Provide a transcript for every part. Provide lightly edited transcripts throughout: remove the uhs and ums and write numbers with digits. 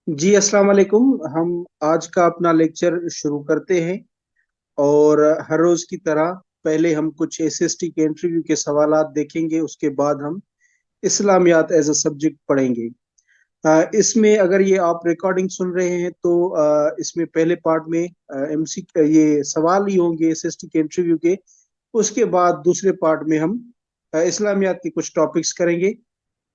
जी अस्सलाम वालेकुम। हम आज का अपना लेक्चर शुरू करते हैं। और हर रोज की तरह पहले हम कुछ एसएसटी के इंटरव्यू के सवालात देखेंगे, उसके बाद हम इस्लामियात एज अ सब्जेक्ट पढ़ेंगे। इसमें अगर ये आप रिकॉर्डिंग सुन रहे हैं तो इसमें पहले पार्ट में एमसी ये सवाल ही होंगे एसएसटी के इंटरव्यू के। उसके बाद दूसरे पार्ट में हम इस्लामियात के कुछ टॉपिक्स करेंगे।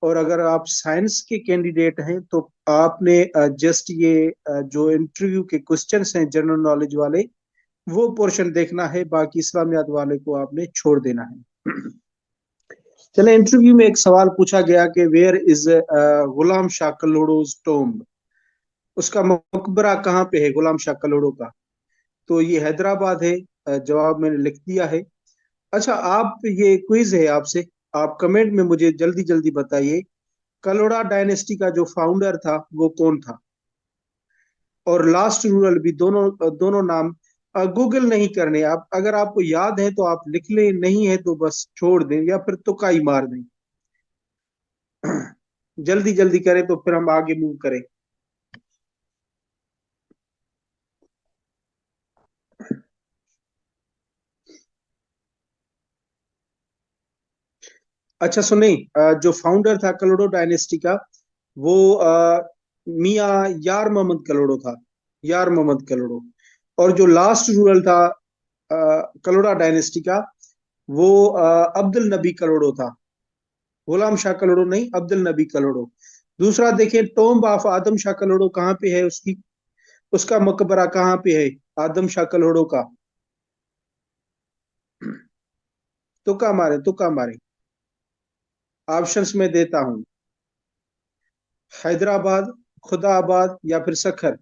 और अगर आप साइंस के कैंडिडेट हैं तो आपने जस्ट ये जो इंटरव्यू के क्वेश्चंस हैं जनरल नॉलेज वाले, वो पोर्शन देखना है, बाकी इस्लामियात वाले को आपने छोड़ देना है। चले, इंटरव्यू में एक सवाल पूछा गया कि where is Ghulam Shah Kalhoro's tomb. उसका मकबरा कहाँ पे है गुलाम शाह कलोड़ो का? तो ये हैदराबाद है। जवाब मैंने लिख दिया है। अच्छा, आप ये क्विज है आपसे, आप कमेंट में मुझे जल्दी जल्दी बताइए, कलोड़ा डायनेस्टी का जो फाउंडर था वो कौन था? और लास्ट रूरल भी, दोनों दोनों नाम गूगल नहीं करने। आप अगर आपको याद है तो आप लिख लें, नहीं है तो बस छोड़ दें या फिर तुक्का ही मार दें। जल्दी जल्दी करें तो फिर हम आगे मूव करें। अच्छा सुने, जो फाउंडर था कलोड़ो डायनेस्टी का, वो मियाँ यार मोहम्मद कलोड़ो था। यार मोहम्मद कलोड़ो। और जो लास्ट रूरल था कलोड़ा डायनेस्टी का, वो अब्दुल नबी कलोड़ो था। गुलाम शाह कलोड़ो नहीं, अब्दुल नबी कलोड़ो। दूसरा देखें, टोम्ब ऑफ आदम शाह कलोड़ो कहाँ पे है, उसकी उसका मकबरा कहाँ पे है आदम शाह कलोड़ो का? तुक्का मारे, तुक्का मारे। ऑप्शंस में देता हूं। हैदराबाद, खुदाबाद या फिर सखर।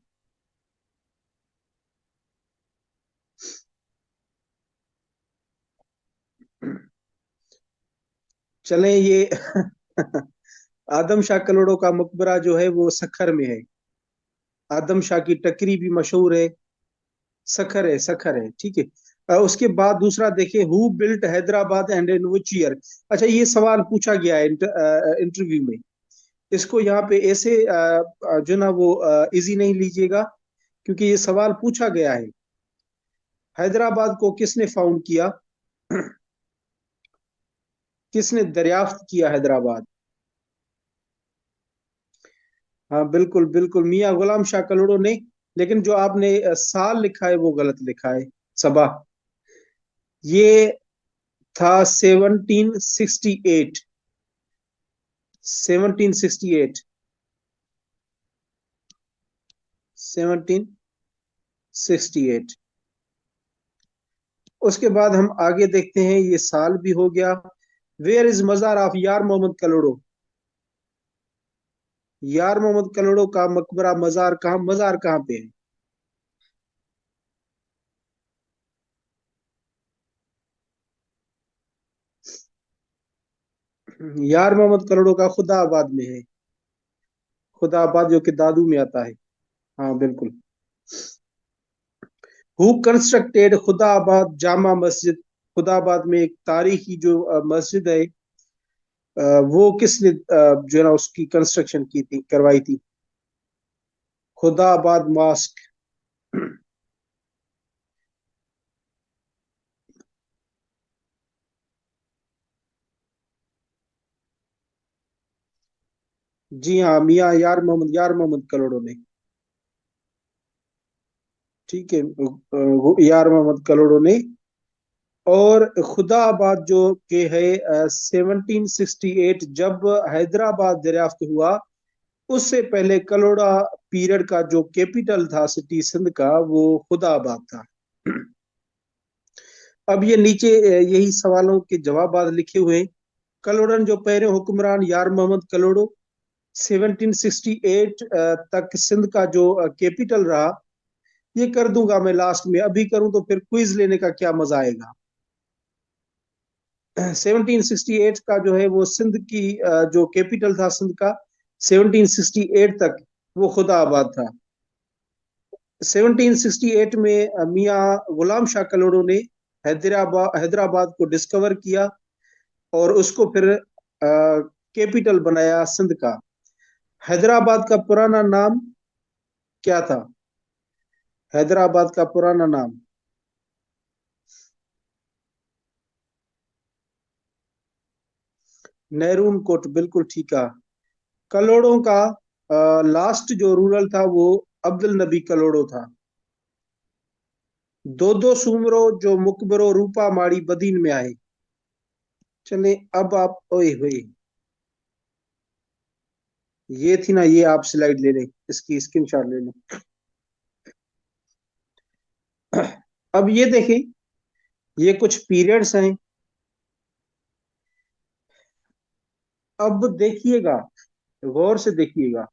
चलें ये आदम शाह कलोड़ो का मकबरा जो है वो सखर में है। आदम शाह की टकरी भी मशहूर है। सखर है, सखर है, ठीक है। उसके बाद दूसरा देखिए, who built Hyderabad and in which year. अच्छा, ये सवाल पूछा गया है इंटरव्यू में। इसको यहाँ पे ऐसे जो ना वो इजी नहीं लीजिएगा, क्योंकि ये सवाल पूछा गया है। हैदराबाद को किसने फाउंड किया? किसने दरियाफ्त किया हैदराबाद? हाँ बिल्कुल बिल्कुल, मियाँ गुलाम शाह कलोड़ो ने। लेकिन जो आपने साल लिखा है वो गलत लिखा है। सबा, ये था 1768। 1768। 1768। उसके बाद हम आगे देखते हैं, ये साल भी हो गया। वेयर इज मजार ऑफ यार मोहम्मद कलोड़ो। यार मोहम्मद कलोड़ो का मकबरा, मजार कहाँ पे है? यार मोहम्मद कलोड़ो का खुदाबाद में है। खुदाबाद जो कि दादू में आता है। हाँ बिल्कुल। Who constructed Khudabad Jama Masjid. खुदाबाद में एक तारीखी जो मस्जिद है, वो किसने जो है ना उसकी कंस्ट्रक्शन की थी, करवाई थी? खुदाबाद मॉस्क। जी हाँ, मियाँ यार मोहम्मद कलोड़ो ने। ठीक है, यार मोहम्मद कलोड़ो ने। और खुदाबाद जो के है 1768, जब हैदराबाद दरियाफ्त हुआ, उससे पहले कलोड़ा पीरियड का जो कैपिटल था सिटी सिंध का, वो खुदाबाद था। अब ये नीचे यही सवालों के जवाब बाद लिखे हुए हैं। कलोड़न जो पहले हुक्मरान यार मोहम्मद कलोड़ो 1768 तक सिंध का जो कैपिटल रहा। ये कर दूंगा मैं लास्ट में, अभी करूं तो फिर क्विज लेने का क्या मजा आएगा। 1768 का जो है वो सिंध की जो कैपिटल था सिंध का, 1768 तक वो खुदाबाद था। 1768 में मियाँ गुलाम शाह कलोड़ो ने हैदराबाद को डिस्कवर किया और उसको फिर कैपिटल बनाया सिंध का। हैदराबाद का पुराना नाम क्या था हैदराबाद का पुराना नाम? नेरून कोट, बिल्कुल ठीक है। कलोड़ों का लास्ट जो रूरल था वो अब्दुल नबी कलोड़ो था। दो दो सुमरो जो मुकबरो रूपा माड़ी बदीन में आए। चले अब आप, ओए होए, ये थी ना, ये आप स्लाइड ले लें, इसकी स्क्रीनशॉट ले लें। अब ये देखें, ये कुछ पीरियड्स हैं। अब देखिएगा, गौर से देखिएगा।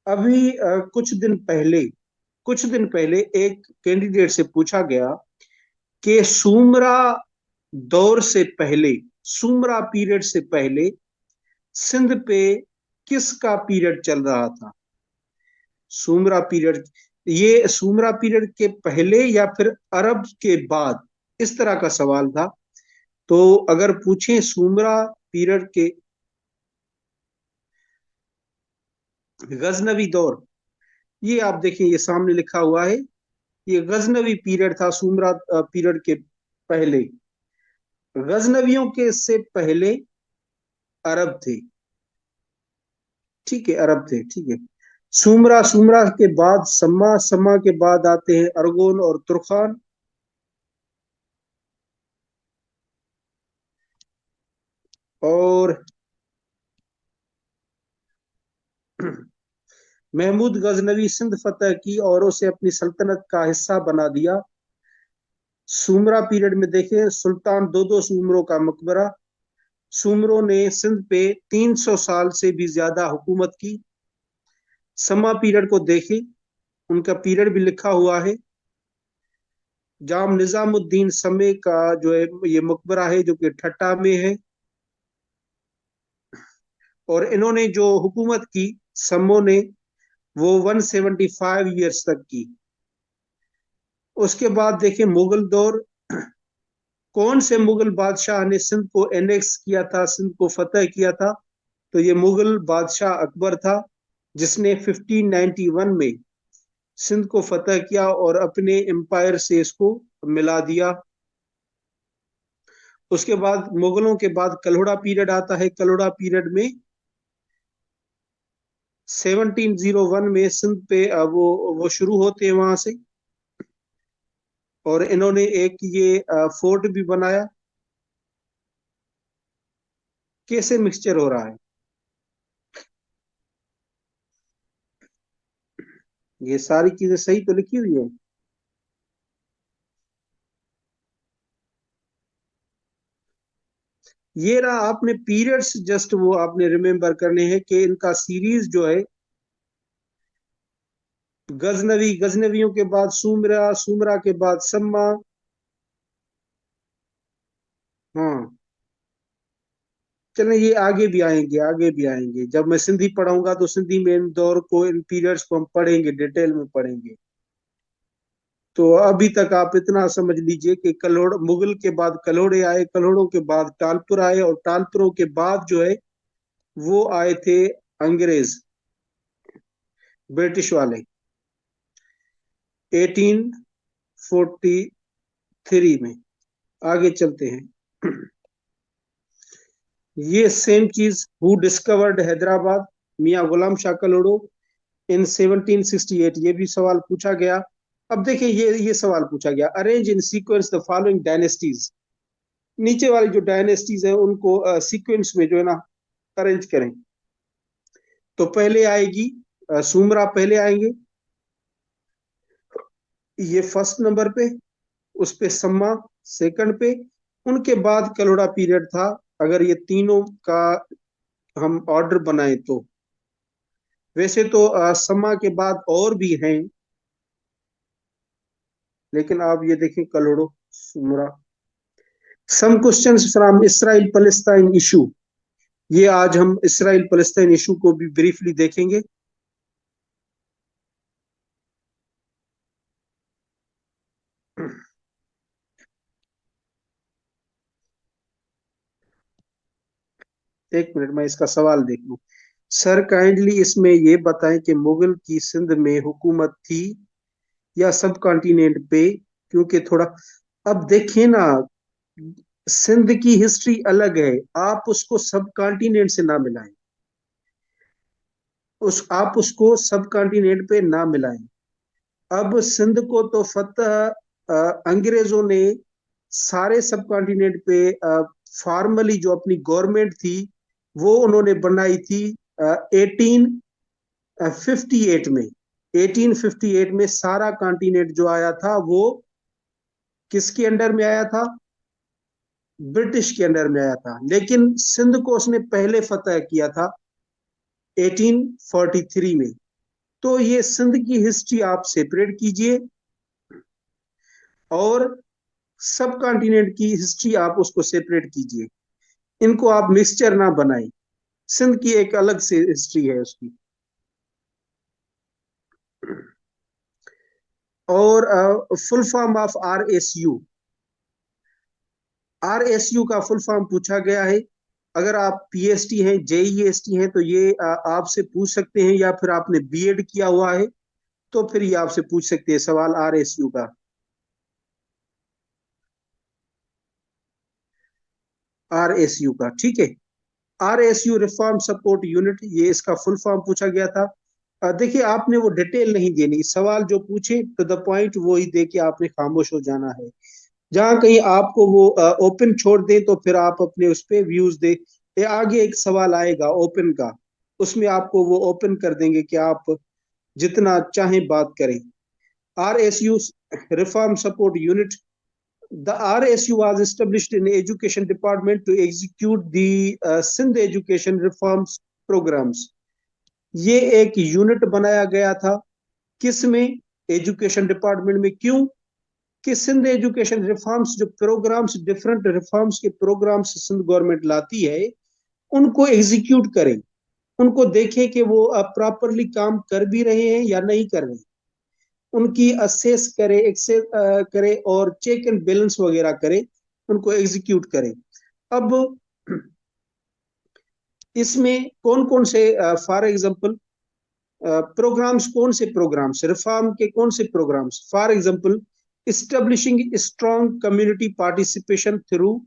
अभी कुछ दिन पहले एक कैंडिडेट से पूछा गया कि सुमरा दौर से पहले, सुमरा पीरियड से पहले सिंध पे किसका पीरियड चल रहा था? सुमरा पीरियड, ये सुमरा पीरियड के पहले या फिर अरब के बाद, इस तरह का सवाल था। तो अगर पूछें सुमरा पीरियड के, गजनवी दौर, ये आप देखिए, ये सामने लिखा हुआ है, ये गजनवी पीरियड था, सुमरा पीरियड के पहले। गजनवियों के से पहले अरब थे। ठीक है, अरब थे, ठीक है। सुमरा, सुमरा के बाद सम्मा, सम्मा के बाद आते हैं अरगोन और तुर्खान। और महमूद गजनवी सिंध फतह की और उसे अपनी सल्तनत का हिस्सा बना दिया। सुमरा पीरियड में देखें, सुल्तान दो दो सुमरों का मकबरा। सुमरों ने सिंध पे 300 साल से भी ज्यादा हुकूमत की। समा पीरियड को देखें, उनका पीरियड भी लिखा हुआ है। जाम निजामुद्दीन समय का जो है ये मकबरा है, जो कि ठट्टा में है। और इन्होंने जो हुकूमत की, समो ने, वो 175 ईयर्स तक की। उसके बाद देखें मुगल दौर। कौन से मुगल बादशाह ने सिंध को एनेक्स किया था, सिंध को फतेह किया था? तो ये मुगल बादशाह अकबर था, जिसने 1591 में सिंध को फतेह किया और अपने एम्पायर से इसको मिला दिया। उसके बाद मुगलों के बाद कलोड़ा पीरियड आता है। कलोड़ा पीरियड में 1701 में सिंध पे वो शुरू होते हैं वहां से। और इन्होंने एक ये फोर्ट भी बनाया। कैसे मिक्सचर हो रहा है? ये सारी चीजें सही तो लिखी हुई है। ये रहा, आपने पीरियड्स जस्ट वो आपने रिमेम्बर करने हैं कि इनका सीरीज जो है, गजनवी, गजनवियों के बाद सुमरा, सुमरा के बाद सम्मा। हाँ, चलें, ये आगे भी आएंगे, आगे भी आएंगे। जब मैं सिंधी पढ़ाऊंगा तो सिंधी में इन दौर को, इन पीरियड्स को हम पढ़ेंगे, डिटेल में पढ़ेंगे। तो अभी तक आप इतना समझ लीजिए कि कलोड़, मुगल के बाद कलोड़े आए, कलोड़ों के बाद टालपुर आए, और टालपुरों के बाद जो है वो आए थे अंग्रेज, ब्रिटिश वाले, 1843 में। आगे चलते हैं। ये सेम चीज, हु डिस्कवर्ड हैदराबाद? मियां गुलाम शाह कलोड़ो इन 1768, ये भी सवाल पूछा गया। अब देखिए, ये सवाल पूछा गया, arrange in sequence the following dynasties. नीचे वाली जो डायनेस्टीज है उनको सीक्वेंस में जो है ना अरेंज करें। तो पहले आएगी सुमरा, पहले आएंगे, ये फर्स्ट नंबर पे। उस पे सम्मा सेकंड पे। उनके बाद कलोड़ा पीरियड था। अगर ये तीनों का हम ऑर्डर बनाए तो, वैसे तो सम्मा के बाद और भी हैं, लेकिन आप ये देखें Kalhoro, Soomra. Some questions from Israel Palestine issue. ये आज हम इसराइल पैलेस्टाइन इशू को भी ब्रीफली देखेंगे। एक मिनट, मैं इसका सवाल देख लूं। सर काइंडली इसमें ये बताएं कि मुगल की सिंध में हुकूमत थी या सब कॉन्टिनेंट पे, क्योंकि थोड़ा, अब देखिए ना, सिंध की हिस्ट्री अलग है, आप उसको सब कॉन्टिनेंट से ना मिलाएं। आप उसको सब कॉन्टिनेंट पे ना मिलाएं। अब सिंध को तो फतह अंग्रेजों ने सारे सब कॉन्टिनेंट पे फॉर्मली जो अपनी गवर्नमेंट थी वो उन्होंने बनाई थी 1858 में। 1858 में सारा कॉन्टिनेंट जो आया था वो किसके अंडर में आया था? ब्रिटिश के अंडर में आया था, लेकिन सिंध को उसने पहले फतह किया था 1843 में। तो ये सिंध की हिस्ट्री आप सेपरेट कीजिए और सब कॉन्टिनेंट की हिस्ट्री आप उसको सेपरेट कीजिए। इनको आप मिक्सचर ना बनाएं। सिंध की एक अलग से हिस्ट्री है उसकी। और full form of RSU, RSU का फुल फॉर्म पूछा गया है। अगर आप PhD हैं, JEST हैं, तो ये आपसे पूछ सकते हैं, या फिर आपने B.Ed किया हुआ है तो फिर ये आपसे पूछ सकते हैं सवाल RSU का। RSU का, ठीक है। RSU रिफॉर्म सपोर्ट यूनिट, ये इसका फुल फॉर्म पूछा गया था। देखिए आपने वो डिटेल नहीं देनी, सवाल जो पूछे टू द पॉइंट वो ही दे के आपने खामोश हो जाना है। जहां कहीं आपको वो ओपन छोड़ दें तो फिर आप अपने उस पे व्यूज दे। ये आगे एक सवाल आएगा ओपन का, उसमें आपको वो ओपन कर देंगे कि आप जितना चाहें बात करें। RSU reform support unit, the RSU was established in education department to execute the Sindh education reforms programs। ये एक यूनिट बनाया गया था, किस में? एजुकेशन डिपार्टमेंट में। क्यों? कि सिंध एजुकेशन रिफॉर्म्स, जो प्रोग्राम्स, डिफरेंट रिफॉर्म्स के प्रोग्राम्स सिंध गवर्नमेंट लाती है, उनको एग्जीक्यूट करें, उनको देखें कि वो प्रॉपरली काम कर भी रहे हैं या नहीं कर रहे हैं, उनकी असेस करे, एक्सेस करे और चेक एंड बैलेंस वगैरह करे, उनको एग्जीक्यूट करे। अब इसमें कौन कौन से, फॉर एग्जांपल, प्रोग्राम्स, कौन से प्रोग्राम्स, रिफॉर्म के कौन से programmes? For example, establishing strong community participation through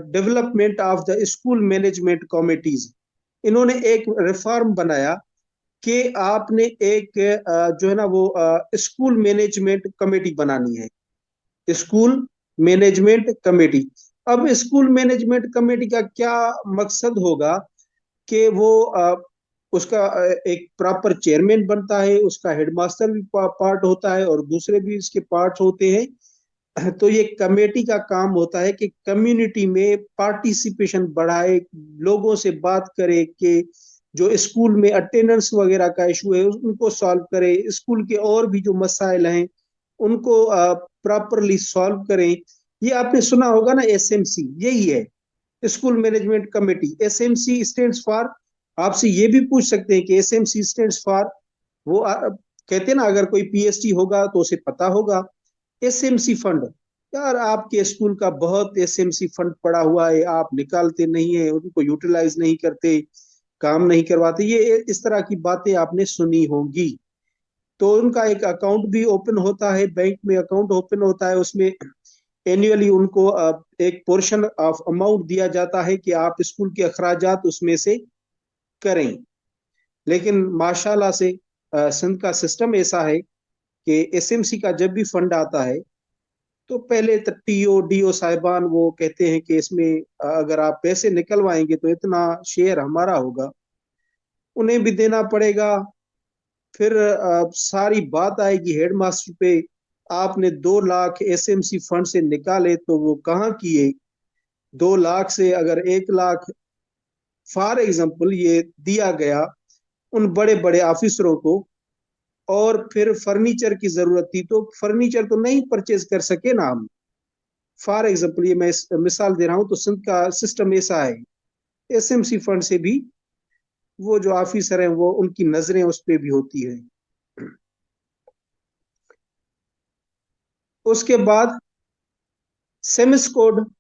development of the school management committees. इन्होंने एक रिफॉर्म बनाया कि आपने एक जो है ना वो स्कूल मैनेजमेंट कमेटी बनानी है, स्कूल मैनेजमेंट कमेटी। अब स्कूल मैनेजमेंट कमेटी का क्या मकसद होगा कि वो उसका एक प्रॉपर चेयरमैन बनता है, उसका हेडमास्टर भी पार्ट होता है और दूसरे भी इसके पार्ट होते हैं। तो ये कमेटी का काम होता है कि कम्युनिटी में पार्टिसिपेशन बढ़ाए, लोगों से बात करे कि जो स्कूल में अटेंडेंस वगैरह का इशू है उनको सॉल्व करे, स्कूल के और भी जो मसाइल हैं उनको प्रॉपरली सॉल्व करें। ये आपने सुना होगा ना, SMC, यही है school management committee. SMC stands for, आपसे ये भी पूछ सकते हैं कि SMC स्टैंड्स फॉर, वो कहते हैं ना, अगर कोई PhD होगा तो उसे पता होगा। SMC फंड, यार आपके स्कूल का बहुत SMC फंड पड़ा हुआ है, आप निकालते नहीं है, उनको यूटिलाइज नहीं करते, काम नहीं करवाते, ये इस तरह की बातें आपने सुनी होंगी। तो उनका एक अकाउंट भी ओपन होता है, बैंक में अकाउंट ओपन होता है, उसमें एनुअली उनको एक पोर्शन ऑफ अमाउंट दिया जाता है कि आप स्कूल के अखराजात उसमें से करें। लेकिन माशाल्लाह से सिंध का सिस्टम ऐसा है कि SMC का जब भी फंड आता है तो पहले तो TO DO साहिबान वो कहते हैं कि इसमें अगर आप पैसे निकलवाएंगे तो इतना शेयर हमारा होगा, उन्हें भी देना पड़ेगा। फिर सारी बात आएगी हेडमास्टर पे। आपने 2 लाख SMC फंड से निकाले तो वो कहाँ किए? 2 लाख से अगर 1 लाख फॉर एग्जाम्पल ये दिया गया उन बड़े बड़े ऑफिसरों को, और फिर फर्नीचर की जरूरत थी तो फर्नीचर तो नहीं परचेज कर सके ना हम। फॉर एग्जाम्पल ये मैं मिसाल दे रहा हूं, तो सिंध का सिस्टम ऐसा है, SMC फंड से भी वो जो ऑफिसर हैं वो उनकी नजरें उस पर भी होती है। उसके बाद सेमिस कोड,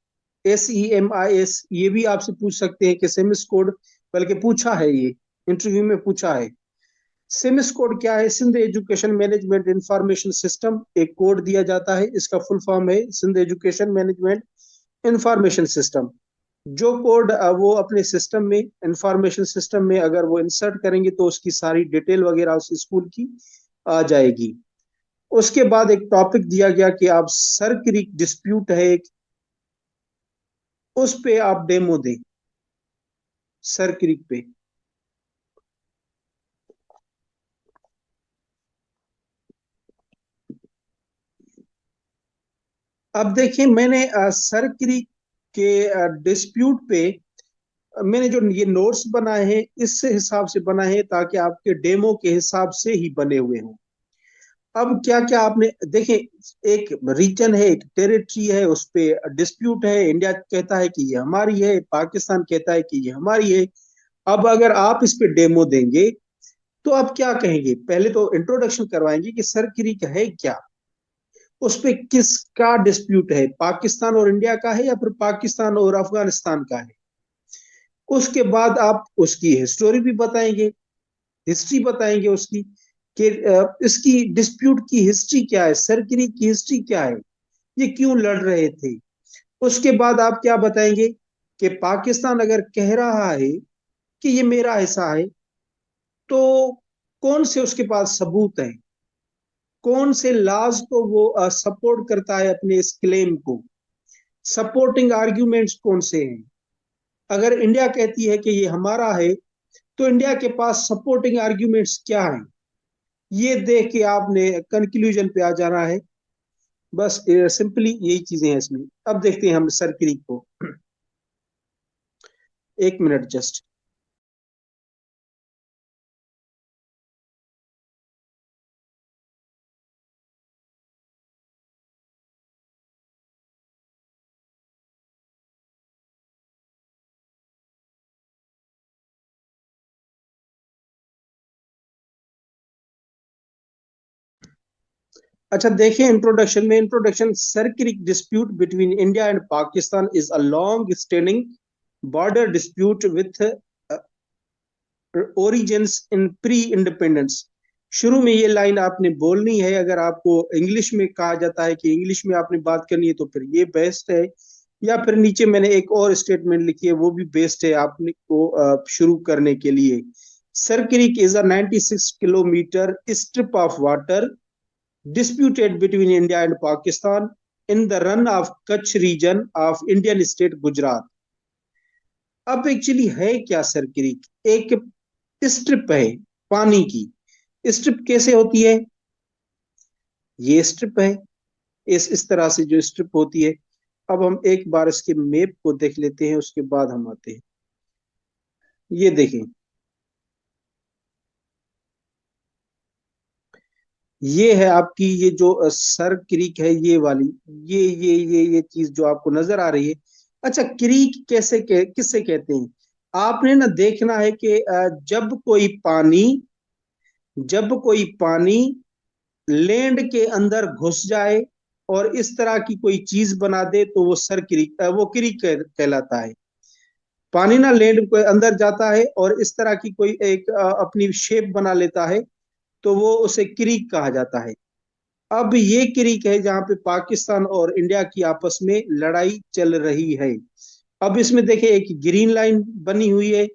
SEMIS, ये भी आपसे पूछ सकते हैं कि सेमिस कोड, बल्कि पूछा है ये, इंटरव्यू में पूछा है। सिमिस कोड क्या है? Sindh education management information system, एक कोड दिया जाता है, इसका फुल फॉर्म है Sindh education management information system. जो कोड वो अपने सिस्टम में, इंफॉर्मेशन सिस्टम में अगर वो इंसर्ट करेंगे तो उसकी सारी डिटेल वगैरह उस स्कूल की आ जाएगी। उसके बाद एक टॉपिक दिया गया कि आप सर क्रीक डिस्प्यूट है एक, उस पे आप डेमो दें, सर क्रीक पे। अब देखिए, मैंने सर क्रीक के डिस्प्यूट पे मैंने जो ये नोट्स बनाए हैं इस हिसाब से बनाए हैं ताकि आपके डेमो के हिसाब से ही बने हुए हों। अब क्या क्या आपने देखे, एक रीजन है, एक टेरिटरी है, उस पे डिस्प्यूट है, इंडिया कहता है कि ये हमारी है, पाकिस्तान कहता है कि ये हमारी है। अब अगर आप इस पे डेमो देंगे तो आप क्या कहेंगे? पहले तो इंट्रोडक्शन करवाएंगे कि सर क्रीक है क्या, उस पे किसका डिस्प्यूट है, पाकिस्तान और इंडिया का है या फिर पाकिस्तान और अफगानिस्तान का है। उसके बाद आप उसकी हिस्टोरी भी बताएंगे, हिस्ट्री बताएंगे उसकी कि इसकी डिस्प्यूट की हिस्ट्री क्या है, सरकरी की हिस्ट्री क्या है, ये क्यों लड़ रहे थे। उसके बाद आप क्या बताएंगे कि पाकिस्तान अगर कह रहा है कि ये मेरा हिस्सा है, तो कौन से उसके पास सबूत है, कौन से लॉज को वो सपोर्ट करता है अपने इस क्लेम को, सपोर्टिंग आर्ग्यूमेंट्स कौन से हैं। अगर इंडिया कहती है कि ये हमारा है, तो इंडिया के पास सपोर्टिंग आर्ग्यूमेंट्स क्या हैं, ये देख के आपने कंक्लूजन पे आ जाना है। बस सिंपली यही चीजें हैं इसमें। अब देखते हैं हम सरकरी को। एक मिनट जस्ट। अच्छा देखिए, इंट्रोडक्शन में, इंट्रोडक्शन, सरकरी dispute between India and Pakistan is a long standing border dispute with origins in pre independence. शुरू में ये लाइन आपने बोलनी है। अगर आपको इंग्लिश में कहा जाता है कि इंग्लिश में आपने बात करनी है तो फिर ये बेस्ट है, या फिर नीचे मैंने एक और स्टेटमेंट लिखी है वो भी बेस्ट है आपने को शुरू करने के लिए। Sir creek is a 96 kilometre strip of water disputed between India and Pakistan in the run of Kutch region of Indian state Gujarat। अब एक्चुअली है क्या सर क्रीक? एक स्ट्रिप है पानी की। स्ट्रिप कैसे होती है? ये स्ट्रिप है, इस तरह से जो स्ट्रिप होती है। अब हम एक बार इसके मैप को देख लेते हैं, उसके बाद हम आते हैं। ये देखें, ये है आपकी ये जो सर क्रीक है, ये वाली, ये चीज जो आपको नजर आ रही है। अच्छा, क्रीक किससे कहते हैं? आपने ना देखना है कि जब कोई पानी लैंड के अंदर घुस जाए और इस तरह की कोई चीज बना दे तो वो वो क्रीक कहलाता है। पानी ना लैंड के अंदर जाता है और इस तरह की कोई एक अपनी शेप बना लेता है, तो वो उसे क्रीक कहा जाता है। अब ये क्रीक है जहां पे पाकिस्तान और इंडिया की आपस में लड़ाई चल रही है। अब इसमें देखिए, एक ग्रीन लाइन बनी हुई है,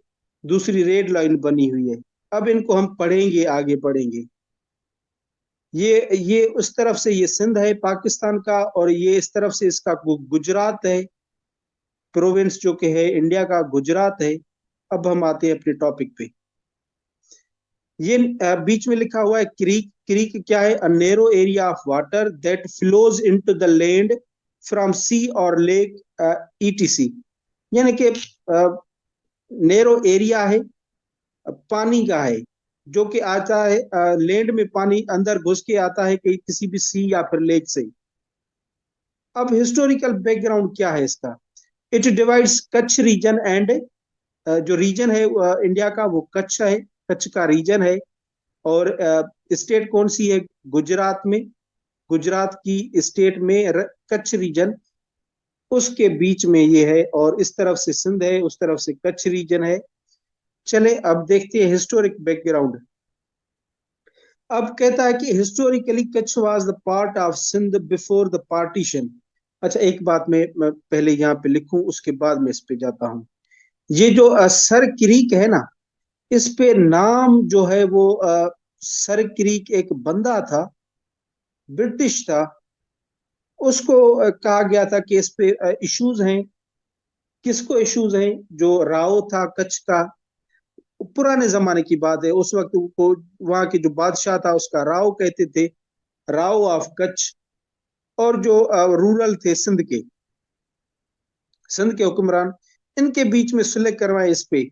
दूसरी रेड लाइन बनी हुई है। अब इनको हम पढ़ेंगे, आगे बढ़ेंगे। ये उस तरफ से ये सिंध है पाकिस्तान का, और ये इस तरफ से इसका गुजरात है, प्रोविंस जो कि है इंडिया का, गुजरात है। अब हम आते हैं अपने टॉपिक पे। ये बीच में लिखा हुआ है क्रीक। क्रीक क्या है? A narrow area of water that flows into the land from sea और लेक ईटीसी। यानी कि नेरो एरिया है, पानी का है, जो कि आता है लैंड में, पानी अंदर घुस के आता है कहीं किसी भी सी या फिर लेक से। अब हिस्टोरिकल बैकग्राउंड क्या है इसका? It divides Kutch region and, जो रीजन है इंडिया का वो कच्छ है, कच्छ का रीजन है। और स्टेट कौन सी है? गुजरात में, गुजरात की स्टेट में कच्छ रीजन, उसके बीच में ये है। और इस तरफ से सिंध है, उस तरफ से कच्छ रीजन है। चले अब देखते हैं हिस्टोरिक बैकग्राउंड। अब कहता है कि historically Kutch was the part of Sindh before the partition. अच्छा, एक बात मैं पहले यहाँ पे लिखूं, उसके बाद मैं इस पे जाता हूँ। ये जो सर क्रीक है ना, इस पे नाम जो है वो सर क्रीक एक बंदा था, ब्रिटिश था। उसको कहा गया था कि इस पे इश्यूज हैं। किसको इश्यूज हैं? जो राव था कच्छ का, पुराने जमाने की बात है, उस वक्त को वहां के जो बादशाह था उसका राव कहते थे, राव ऑफ कच्छ। और जो रूरल थे सिंध के हुक्मरान, इनके बीच में सुलह करवाए इस पे।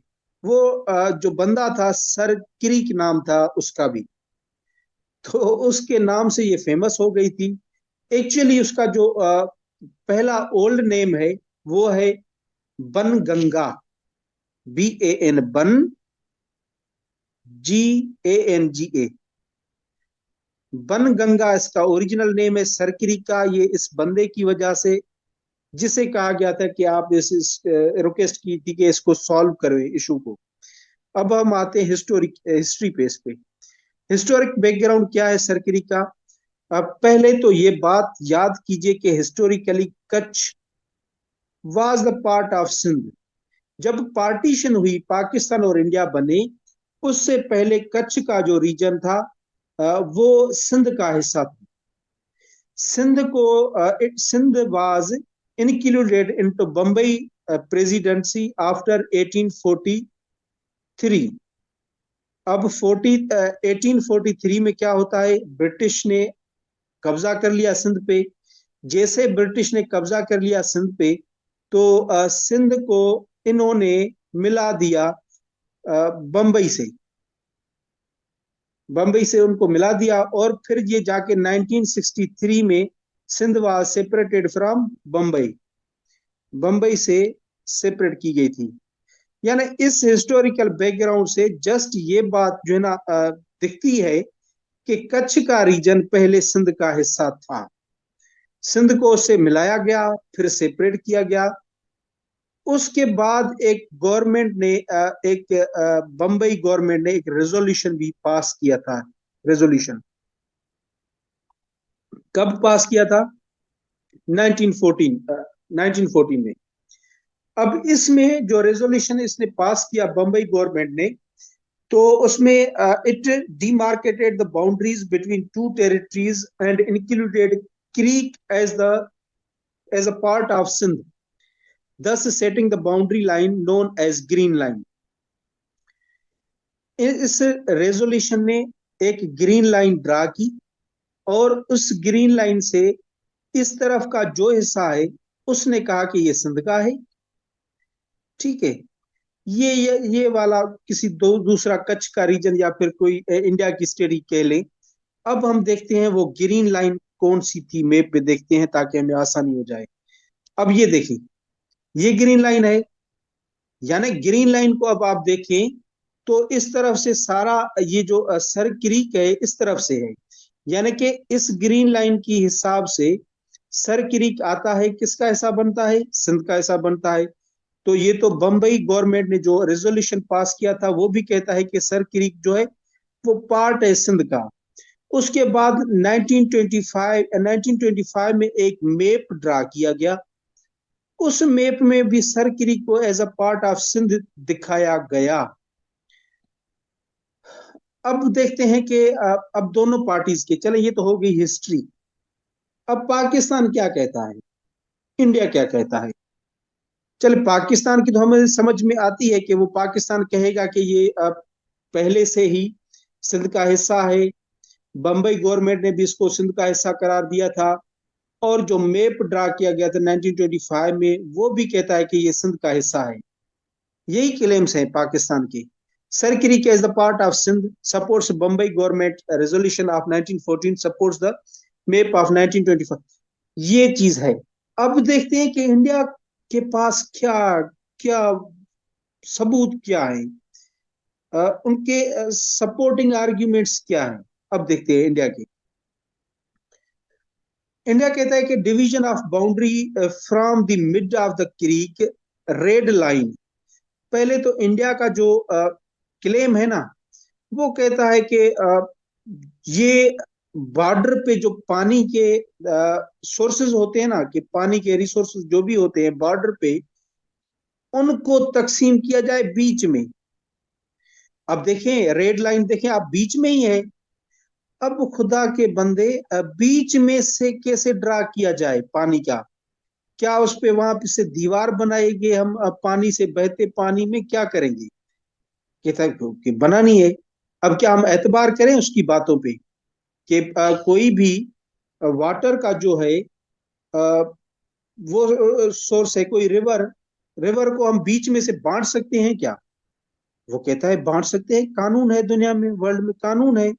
वो जो बंदा था सर क्रीक नाम था उसका भी, तो उसके नाम से ये फेमस हो गई थी। एक्चुअली उसका जो पहला ओल्ड नेम है वो है बन गंगा, BAN, बन, GANGA। बन गंगा इसका ओरिजिनल नेम है। सरकरी का ये इस बंदे की वजह से, जिसे कहा गया था कि आप इस रिक्वेस्ट की थी कि इसको सॉल्व करें इशू को। अब हम आते हैं हिस्ट्री पे। इस पे हिस्टोरिक बैकग्राउंड क्या है सरकरी का? अब पहले तो ये बात याद कीजिए कि historically Kutch was the part of Sindh. जब पार्टीशन हुई, पाकिस्तान और इंडिया बने, उससे पहले कच्छ का जो रीजन था वो सिंध का हिस्सा था। Sindh was included into Bombay presidency after 1843। अब 1843 में क्या होता है? ब्रिटिश ने कब्जा कर लिया सिंध पे। जैसे ब्रिटिश ने कब्जा कर लिया सिंध पे, तो सिंध को इन्होंने मिला दिया बम्बई से। बम्बई से उनको मिला दिया, और फिर ये जाके 1963 में Sindh was separated from Bombay. Bombay से सेपरेट की गई थी। यानी इस हिस्टोरिकल बैकग्राउंड से जस्ट ये बात जो है ना दिखती है कि कच्छ का रीजन पहले सिंध का हिस्सा था। सिंध को उससे मिलाया गया, फिर सेपरेट किया गया। उसके बाद एक गवर्नमेंट ने एक बम्बई गवर्नमेंट ने एक रेजोल्यूशन भी पास किया था। रेजोल्यूशन कब पास किया था? 1914, 1914 में। अब इसमें जो रेजोल्यूशन इसने पास किया बम्बई गवर्नमेंट ने, तो उसमें it demarcated the boundaries between two territories and included creek as a part of Sindh, thus setting the boundary line known as green line। इस रेजोल्यूशन ने एक ग्रीन लाइन ड्रा की, और उस ग्रीन लाइन से इस तरफ का जो हिस्सा है उसने कहा कि ये सिंध का है। ठीक है। ये वाला किसी दूसरा कच्छ का रीजन या फिर कोई इंडिया की स्टेट ही कह ले। अब हम देखते हैं वो ग्रीन लाइन कौन सी थी, मैप पे देखते हैं ताकि हमें आसानी हो जाए। अब ये देखिए, ये ग्रीन लाइन है। यानी ग्रीन लाइन को अब आप देखें तो इस तरफ से सारा ये जो सर क्रीक है इस तरफ से है। यानी कि इस ग्रीन लाइन की हिसाब से सर क्रीक आता है, किसका हिस्सा बनता है? सिंध का हिस्सा बनता है। तो ये तो बम्बई गवर्नमेंट ने जो रेजोल्यूशन पास किया था वो भी कहता है कि सर क्रीक जो है वो पार्ट है सिंध का। उसके बाद 1925 में एक मैप ड्रा किया गया। उस मैप में भी सर क्रीक को as a part of Sindh दिखाया गया। अब देखते हैं कि अब दोनों पार्टीज के, चले ये तो हो गई हिस्ट्री। अब पाकिस्तान क्या कहता है, इंडिया क्या कहता है? चले पाकिस्तान की तो हमें समझ में आती है कि वो पाकिस्तान कहेगा कि ये पहले से ही सिंध का हिस्सा है। बम्बई गवर्नमेंट ने भी इसको सिंध का हिस्सा करार दिया था। और जो मैप ड्रा किया गया था 1925 में वो भी कहता है कि ये सिंध का हिस्सा है। यही क्लेम्स हैं पाकिस्तान के। सरकरी के as the part of Sindh supports Bombay government resolution of 1914, supports the map of 1925। ये चीज है। अब देखते हैं कि इंडिया के पास क्या क्या सबूत क्या है, उनके सपोर्टिंग आर्ग्यूमेंट्स क्या हैं। अब देखते हैं इंडिया के। इंडिया कहता है कि division of boundary from the mid of the creek red line. पहले तो इंडिया का जो क्लेम है ना, वो कहता है कि ये बॉर्डर पे जो पानी के सोर्सेज होते हैं ना, कि पानी के रिसोर्सेज जो भी होते हैं बॉर्डर पे, उनको तकसीम किया जाए बीच में। अब देखें रेड लाइन, देखें आप बीच में ही है। अब खुदा के बंदे, बीच में से कैसे ड्रा किया जाए पानी का? क्या उस पे वहां पे से दीवार बनाएंगे हम? पानी से बहते पानी में क्या करेंगे? कहता है कि बना नहीं है। अब क्या हम एतबार करें उसकी बातों पे कि कोई भी वाटर का जो है वो सोर्स है, कोई रिवर, रिवर को हम बीच में से बांट सकते हैं क्या? वो कहता है बांट सकते हैं, कानून है दुनिया में, वर्ल्ड में कानून है।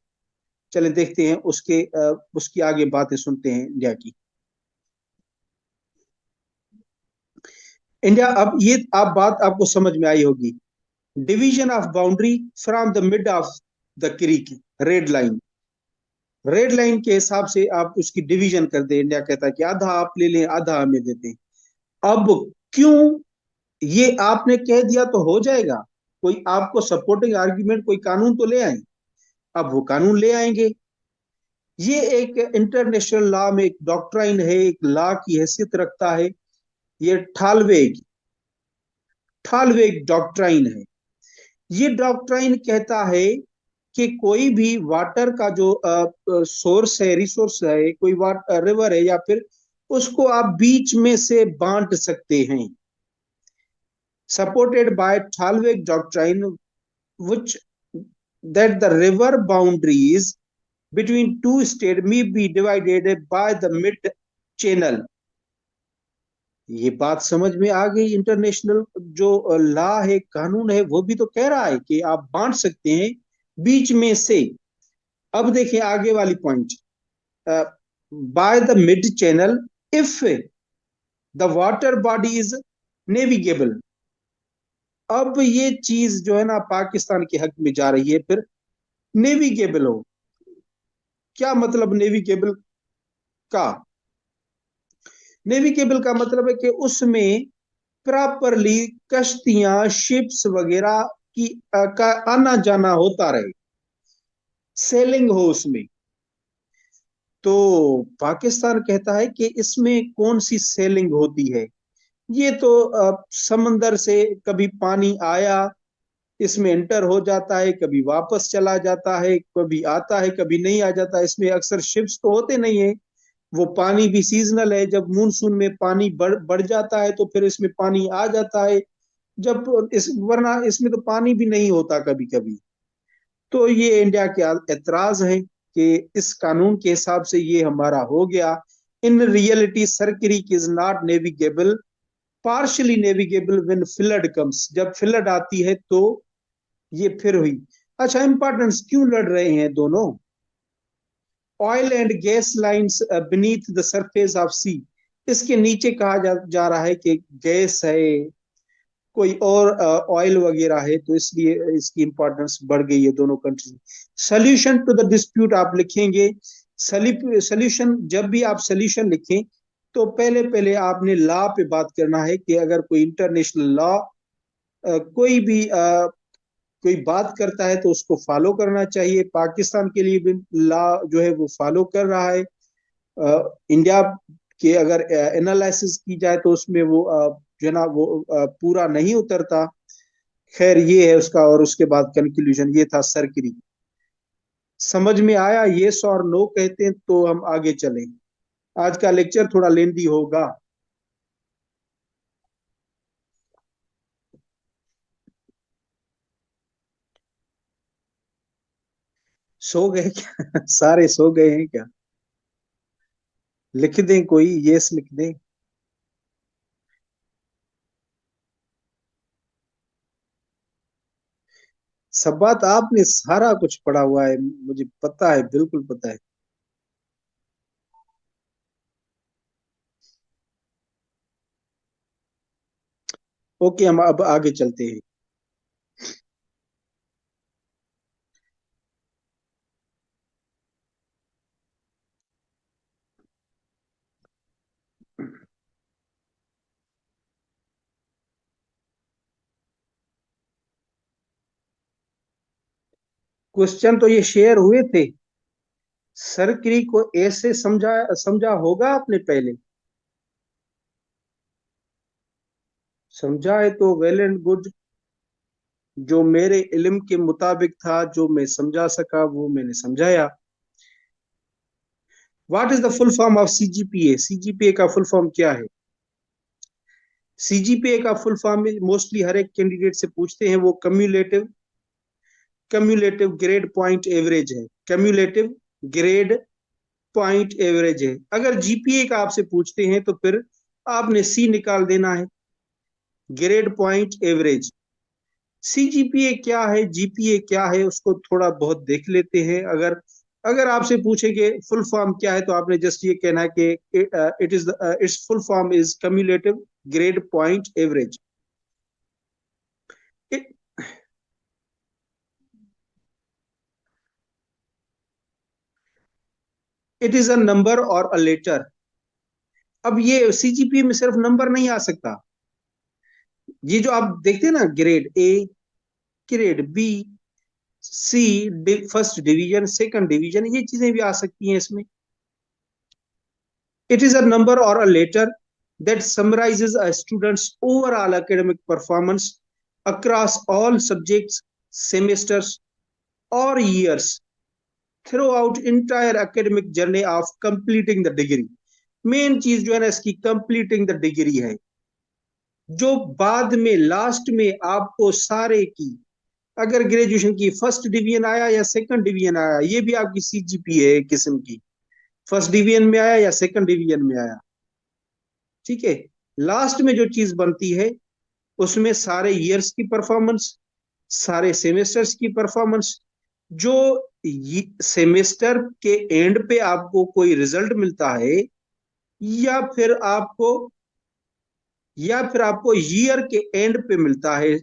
चले देखते हैं उसकी आगे बातें सुनते हैं इंडिया की। इंडिया, अब ये आप बात आपको समझ में आई होगी। Division of boundary from the mid of the creek, red line. Red line के हिसाब से आप उसकी डिवीजन कर दे। इंडिया कहता है कि आधा आप ले लें, आधा हमें देते हैं। अब क्यों? ये आपने कह दिया तो हो जाएगा? कोई आपको सपोर्टिंग आर्ग्यूमेंट, कोई कानून तो ले आए। अब वो कानून ले आएंगे। ये एक इंटरनेशनल लॉ में एक डॉक्ट्राइन है, एक लॉ की हैसियत रखता है। ये ठालवेग, ठालवेग डॉक्ट्राइन है। ये डॉक्ट्राइन कहता है कि कोई भी वाटर का जो सोर्स है, रिसोर्स है, कोई वाटर रिवर है या फिर, उसको आप बीच में से बांट सकते हैं। Supported by thalweg doctrine which that the river boundaries between two states may be divided by the mid channel। ये बात समझ में आ गई? इंटरनेशनल जो लॉ है, कानून है, वो भी तो कह रहा है कि आप बांट सकते हैं बीच में से। अब देखिए आगे वाली point, by the mid channel if the water body is navigable. अब ये चीज जो है ना पाकिस्तान के हक में जा रही है। फिर नेविगेबल हो, क्या मतलब नेविगेबल का? नेविगेबल का मतलब है कि उसमें प्रॉपरली कश्तियां, शिप्स वगैरह की का आना जाना होता रहे, सेलिंग हो उसमें। तो पाकिस्तान कहता है कि इसमें कौन सी सेलिंग होती है? ये तो समंदर से कभी पानी आया, इसमें एंटर हो जाता है, कभी वापस चला जाता है, कभी आता है, कभी नहीं आ जाता। इसमें अक्सर शिप्स तो होते नहीं है। वो पानी भी सीजनल है, जब मूनसून में पानी बढ़ जाता है तो फिर इसमें पानी आ जाता है। जब इस वरना इसमें तो पानी भी नहीं होता कभी कभी। तो ये इंडिया के एतराज है कि इस कानून के हिसाब से ये हमारा हो गया। In reality sir creek is not navigable, partially navigable when flood comes. जब फ्लड आती है तो ये फिर हुई। अच्छा, इंपॉर्टेंस क्यों लड़ रहे हैं दोनों? Oil and gas lines beneath the surface of sea. इसके नीचे कहा जा रहा है कि गैस है, कोई और ऑयल वगैरह है, तो इसलिए इसकी इंपॉर्टेंस बढ़ गई है दोनों country. Solution to the dispute आप लिखेंगे। सोल्यूशन, जब भी आप सोल्यूशन लिखें तो पहले पहले आपने लॉ पे बात करना है कि अगर कोई इंटरनेशनल लॉ कोई भी कोई बात करता है तो उसको फॉलो करना चाहिए। पाकिस्तान के लिए भी लॉ जो है वो फॉलो कर रहा है। इंडिया के अगर एनालिसिस की जाए तो उसमें वो जो है ना वो पूरा नहीं उतरता। खैर ये है उसका, और उसके बाद कंक्लूजन ये था सरकरी। समझ में आया? यस और नो कहते हैं तो हम आगे चलें। आज का लेक्चर थोड़ा लेंदी होगा। सो गए क्या? सारे सो गए हैं क्या? लिख दें कोई, यस लिख दें। सब बात आपने सारा कुछ पढ़ा हुआ है, मुझे पता है, बिल्कुल पता है। ओके, हम अब आगे चलते हैं। क्वेश्चन तो ये शेयर हुए थे। सरक्री को ऐसे समझा समझा होगा आपने पहले? समझा है तो वेल एंड गुड। जो मेरे इल्म के मुताबिक था, जो मैं समझा सका, वो मैंने समझाया। What is the full form of CGPA? CGPA का फुल फॉर्म क्या है? सीजीपीए का फुल फॉर्म मोस्टली हर एक कैंडिडेट से पूछते हैं, वो cumulative cumulative grade point average है। कम्युलेटिव ग्रेड पॉइंट एवरेज है। अगर जीपीए का आपसे पूछते हैं तो फिर आपने सी निकाल देना है, ग्रेड पॉइंट एवरेज। सीजीपीए क्या है, जीपीए क्या है, उसको थोड़ा बहुत देख लेते हैं। अगर अगर आपसे पूछेंगे फुल फॉर्म क्या है, तो आपने जस्ट ये कहना है कि it's full form is cumulative grade point average. It is a number और अ लेटर। अब ये सीजीपीए में सिर्फ नंबर नहीं आ सकता। ये जो आप देखते हैं ना, grade A, grade B, C, first division, second division, ये चीजें भी आ सकती हैं इसमें। It is a number or a letter that summarizes a student's overall academic performance across all subjects, semesters, or years throughout entire academic journey of completing the degree. Main चीज जो है ना इसकी, कंप्लीटिंग द डिग्री है। जो बाद में last में आपको सारे की, अगर ग्रेजुएशन की फर्स्ट डिवीजन आया या सेकंड डिवीजन आया, ये भी आपकी सीजीपीए है किस्म की। फर्स्ट डिवीजन में आया या सेकंड डिवीजन में आया, ठीक है। लास्ट में जो चीज बनती है, उसमें सारे ईयर्स की परफॉर्मेंस, सारे सेमेस्टर्स की परफॉर्मेंस, जो सेमेस्टर के एंड पे आपको कोई रिजल्ट मिलता है, या फिर आपको या फिर आपको ईयर के एंड पे मिलता है,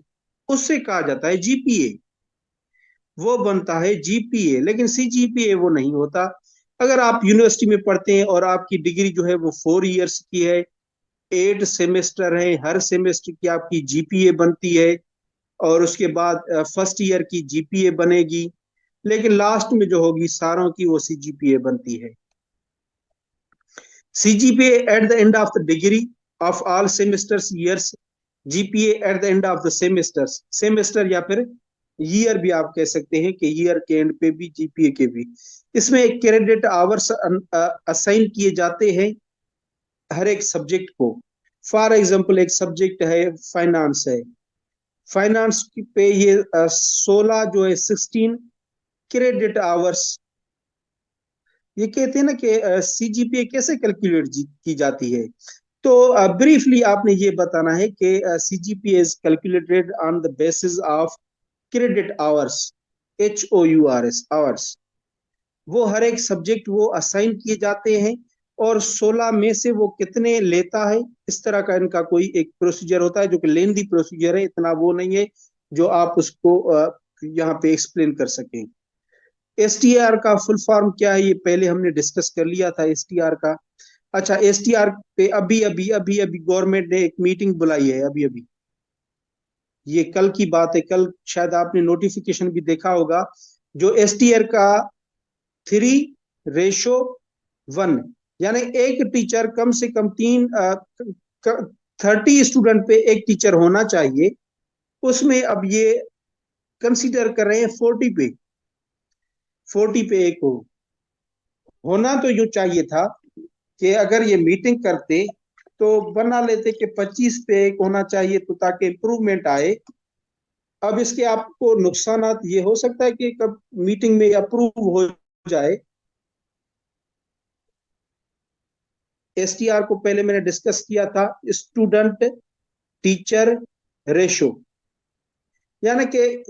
उससे कहा जाता है जीपीए। वो बनता है जीपीए। लेकिन सीजीपीए वो नहीं होता। अगर आप यूनिवर्सिटी में पढ़ते हैं और आपकी डिग्री जो है वो 4 इयर्स की है, 8 सेमेस्टर है, हर सेमेस्टर की आपकी जीपीए बनती है, और उसके बाद फर्स्ट ईयर की जीपीए बनेगी, लेकिन लास्ट में जो होगी सारों की, वो सीजीपीए बनती है। CGPA at the end of the degree of all semesters years, GPA at the end of the semesters, semester या फिर ईयर भी आप कह सकते हैं कि ईयर के एंड पे भी, जीपीए के भी। इसमें क्रेडिट आवर्स असाइन किए जाते हैं हर एक सब्जेक्ट को। फॉर एग्जाम्पल, एक सब्जेक्ट है फाइनेंस है, फाइनेंस पे ये 16 जो है 16 क्रेडिट आवर्स। ये कहते हैं ना कि सीजीपीए कैसे कैलकुलेट की जाती है। तो ब्रीफली आपने ये बताना है कि CGPA is calculated on the basis of credit hours, HOURS hours. वो हर एक सब्जेक्ट वो असाइन किए जाते हैं, और 16 में से वो कितने लेता है, इस तरह का इनका कोई एक प्रोसीजर होता है, जो कि लेंदी प्रोसीजर है, इतना वो नहीं है जो आप उसको यहाँ पे एक्सप्लेन कर सकें। एसटीआर का फुल फॉर्म क्या है, ये पहले हमने डिस्कस कर लिया था एसटीआर का। अच्छा, एसटीआर पे अभी अभी अभी अभी गवर्नमेंट ने एक मीटिंग बुलाई है, अभी अभी, ये कल की बात है। कल शायद आपने नोटिफिकेशन भी देखा होगा। जो एसटीआर का 3:1, यानी एक टीचर कम से कम 30 स्टूडेंट पे एक टीचर होना चाहिए, उसमें अब ये कंसीडर कर रहे हैं 40 पे एक हो। होना तो यूं चाहिए था कि अगर ये मीटिंग करते तो बना लेते कि 25 पे एक होना चाहिए, तो ताकि इम्प्रूवमेंट आए। अब इसके आपको नुकसानात ये हो सकता है कि कब मीटिंग में अप्रूव हो जाए। एसटीआर को पहले मैंने डिस्कस किया था, स्टूडेंट टीचर रेशो, यानी कि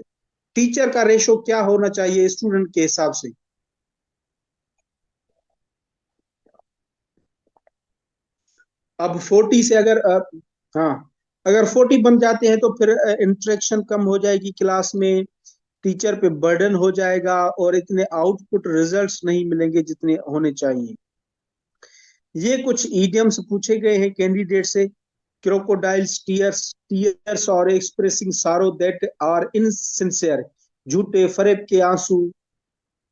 टीचर का रेशो क्या होना चाहिए स्टूडेंट के हिसाब से। अब 40 से अगर हाँ, अगर 40 बन जाते हैं तो फिर इंटरेक्शन कम हो जाएगी क्लास में, टीचर पे बर्डन हो जाएगा, और इतने आउटपुट रिजल्ट्स नहीं मिलेंगे जितने होने चाहिए। ये कुछ ईडियम्स पूछे गए हैं कैंडिडेट से। क्रोकोडाइल्स टीयर्स, टीयर्स और expressing sorrow that are insincere, झूठे फरेब के आंसू,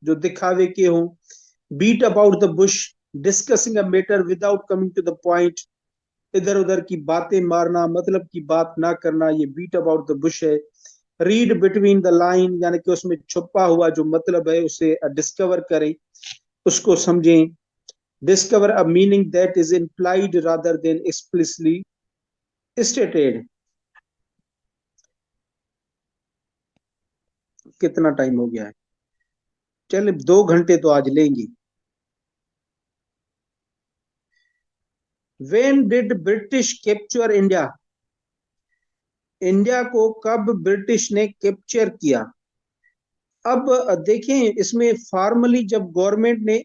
जो दिखावे के हों, beat about the bush, discussing a matter without coming to the point, इधर उधर की बातें मारना, मतलब की बात ना करना, ये बीट अबाउट द बुश है। रीड बिटवीन द लाइन, यानी कि उसमें छुपा हुआ जो मतलब है उसे डिस्कवर करें, उसको समझें। Discover a meaning that is implied rather than explicitly stated. कितना टाइम हो गया है? चलिए 2 घंटे तो आज लेंगे। When did British capture India? India को कब ब्रिटिश ने कैप्चर किया? अब देखें, इसमें फॉर्मली जब गवर्नमेंट ने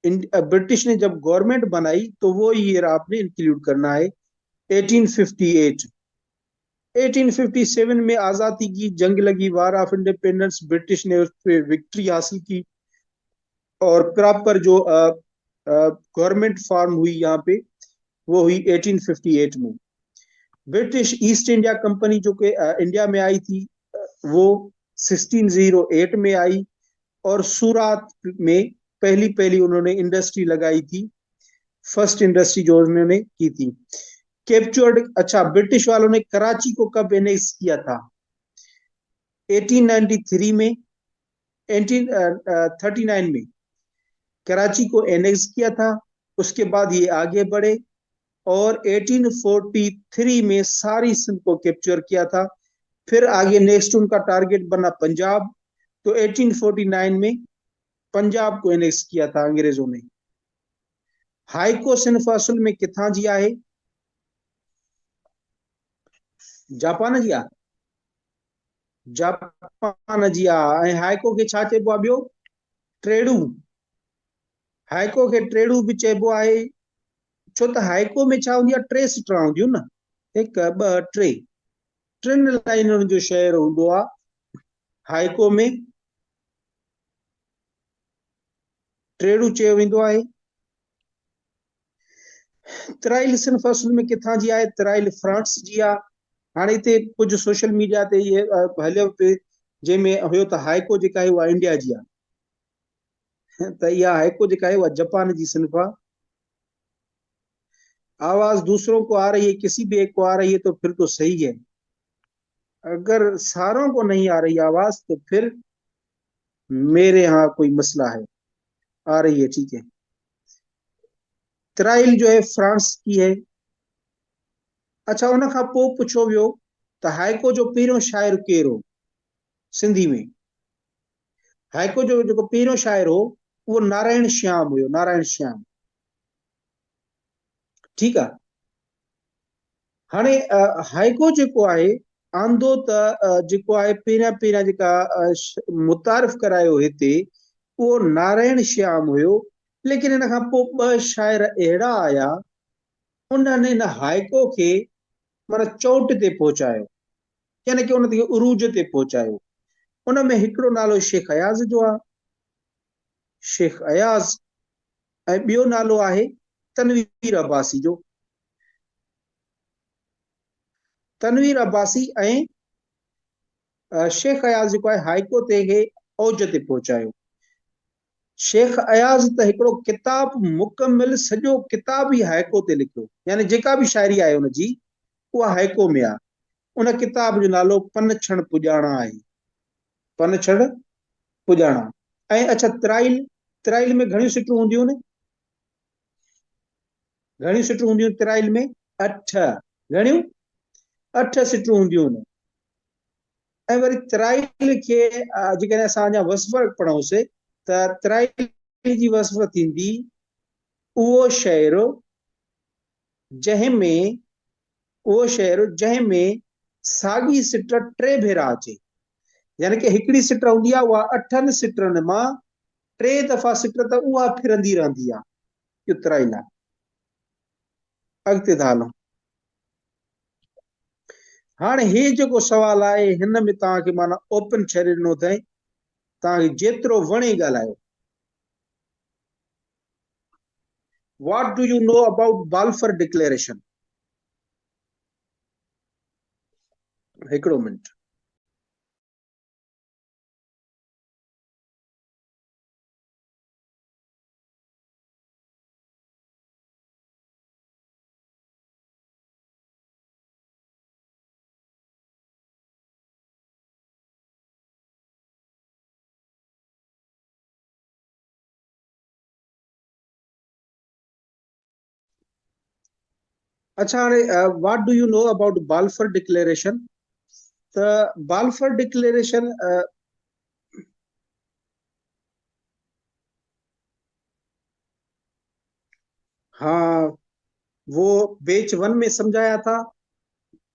ब्रिटिश ने जब गवर्नमेंट बनाई तो वो ईयर आपने इंक्लूड करना है, 1858। 1857 में आजादी की जंग लगी, वार ऑफ इंडिपेंडेंस, ब्रिटिश ने उस पर विक्ट्री हासिल की, और प्रॉपर जो गवर्नमेंट फॉर्म हुई यहाँ पे, वो हुई 1858 में। ब्रिटिश ईस्ट इंडिया कंपनी जो कि इंडिया में आई थी, वो 1608 में आई, और सूरत में पहली पहली उन्होंने इंडस्ट्री लगाई थी, फर्स्ट इंडस्ट्री जो उन्होंने की थी। कैप्चर्ड, अच्छा, ब्रिटिश वालों ने कराची को कब एनेक्स किया था? 1893 में, 1839 में कराची को एनेक्स किया था। उसके बाद ये आगे बढ़े और 1843 में सारी सिंध को कैप्चर किया था। फिर आगे नेक्स्ट उनका टारगेट बना पंजाब, तो 1849 में पंजाब को एनेक्स किया था अंग्रेजों ने। हाईको सिर्फ असल में किथां जी आहे? जापान जी आहे? जापान जी आहे। ऐं हाईको खे छा चइबो आहे ॿियो? ट्रेडू। हाईको खे ट्रेडू बि चइबो आहे, छो त हाईको में छा हूंदी आहे, टे सिटरा हूंदियूं न, हिकु ॿ टे, टिनि लाइनुनि जो शहर हूंदो आहे हाईको में, ट्रेडू चयो वेंदो आहे। तराइल सिर्फ असल में किथां जी आहे? तराइल फ्रांस जी आहे। हाणे हिते कुझु सोशल मीडिया ते इहे हलियो पिए, जंहिंमें हुयो त हाईको जेका आहे उहा इंडिया जी आहे, त इहा हाईको जेका आहे उहा जापान जी सिर्फ आहे। आवाज दूसरों को आ रही है, किसी भी एक को आ रही है तो फिर तो सही है, अगर सारों को नहीं आ रही आवाज तो फिर मेरे यहाँ कोई मसला है। आ रही है, ठीक है। तराइल जो है फ्रांस की है। अच्छा, उन खां पोइ पुछो वियो त हाइको जो पहिरियों शाइर केरु हो सिंधी में? हाइको जो जेको पहिरियों शाइर हो उहो नारायण श्याम हुयो, नारायण श्याम। ठीकु आहे। हाणे हाइको जेको आहे, आंदो त जेको आहे पहिरियां पहिरियां जेका मुतारिफ़ करायो हिते, उहो नारायण श्याम हुयो। लेकिन हिन खां पोइ ॿ शाइर अहिड़ा आया, उन्हनि हिन हाइको खे माना चोट ते पहुचायो, यानी कि उन ते उरूज ते पहुचायो। उन में हिकिड़ो नालो शेख अयाज़ जो आहे, शेख अयाज़, ऐं ॿियो नालो आहे तनवीर अब्बासी जो। तनवीर अब्बासी ऐं शेख अयाज़ जेको आहे हाइको ते खे औज ते पहुचायो। शेख अयाज़ त हिकिड़ो किताब मुकमिल सॼो किताब ई हाइको ते लिखियो, यानी जेका बि शाइरी आहे हुनजी उहा हाइको में आहे। उन किताब जो नालो पन छण पुॼाणा आहे, पन छण पुॼाणा। ऐं अच्छा, तराइल, तराइल में घणियूं सिटूं हूंदियूं आहिनि? घणियूं सिटूं हूंदियूं तराइल में? 8। घणियूं? 8 सिटूं हूंदियूं आहिनि। ऐं वरी तराइल खे जेकॾहिं असां अञा वसफ़ पढ़ूंसीं त तराइल जी वसफ़ थींदी उहो शहर जंहिंमें, उहो शहर जंहिंमें साॻी सिट 3 भेरा अचे, यानी कि हिकिड़ी सिट हूंदी आहे उहा 8 सिटनि मां 3 दफ़ा सिट त उहा फिरंदी रहंदी आहे, इहो तराइल आहे। अॻिते था हलूं। हाणे हे जेको सुवाल आहे, हिन में तव्हांखे माना ओपन छॾे ॾिनो अथई, तव्हांखे जेतिरो वणे ॻाल्हायो। What do you know about Balfour Declaration? हिकिड़ो मिनट। अच्छा, what do you know about Balfour declaration? The Balfour declaration, हाँ, वो बेच 1 में समझाया था,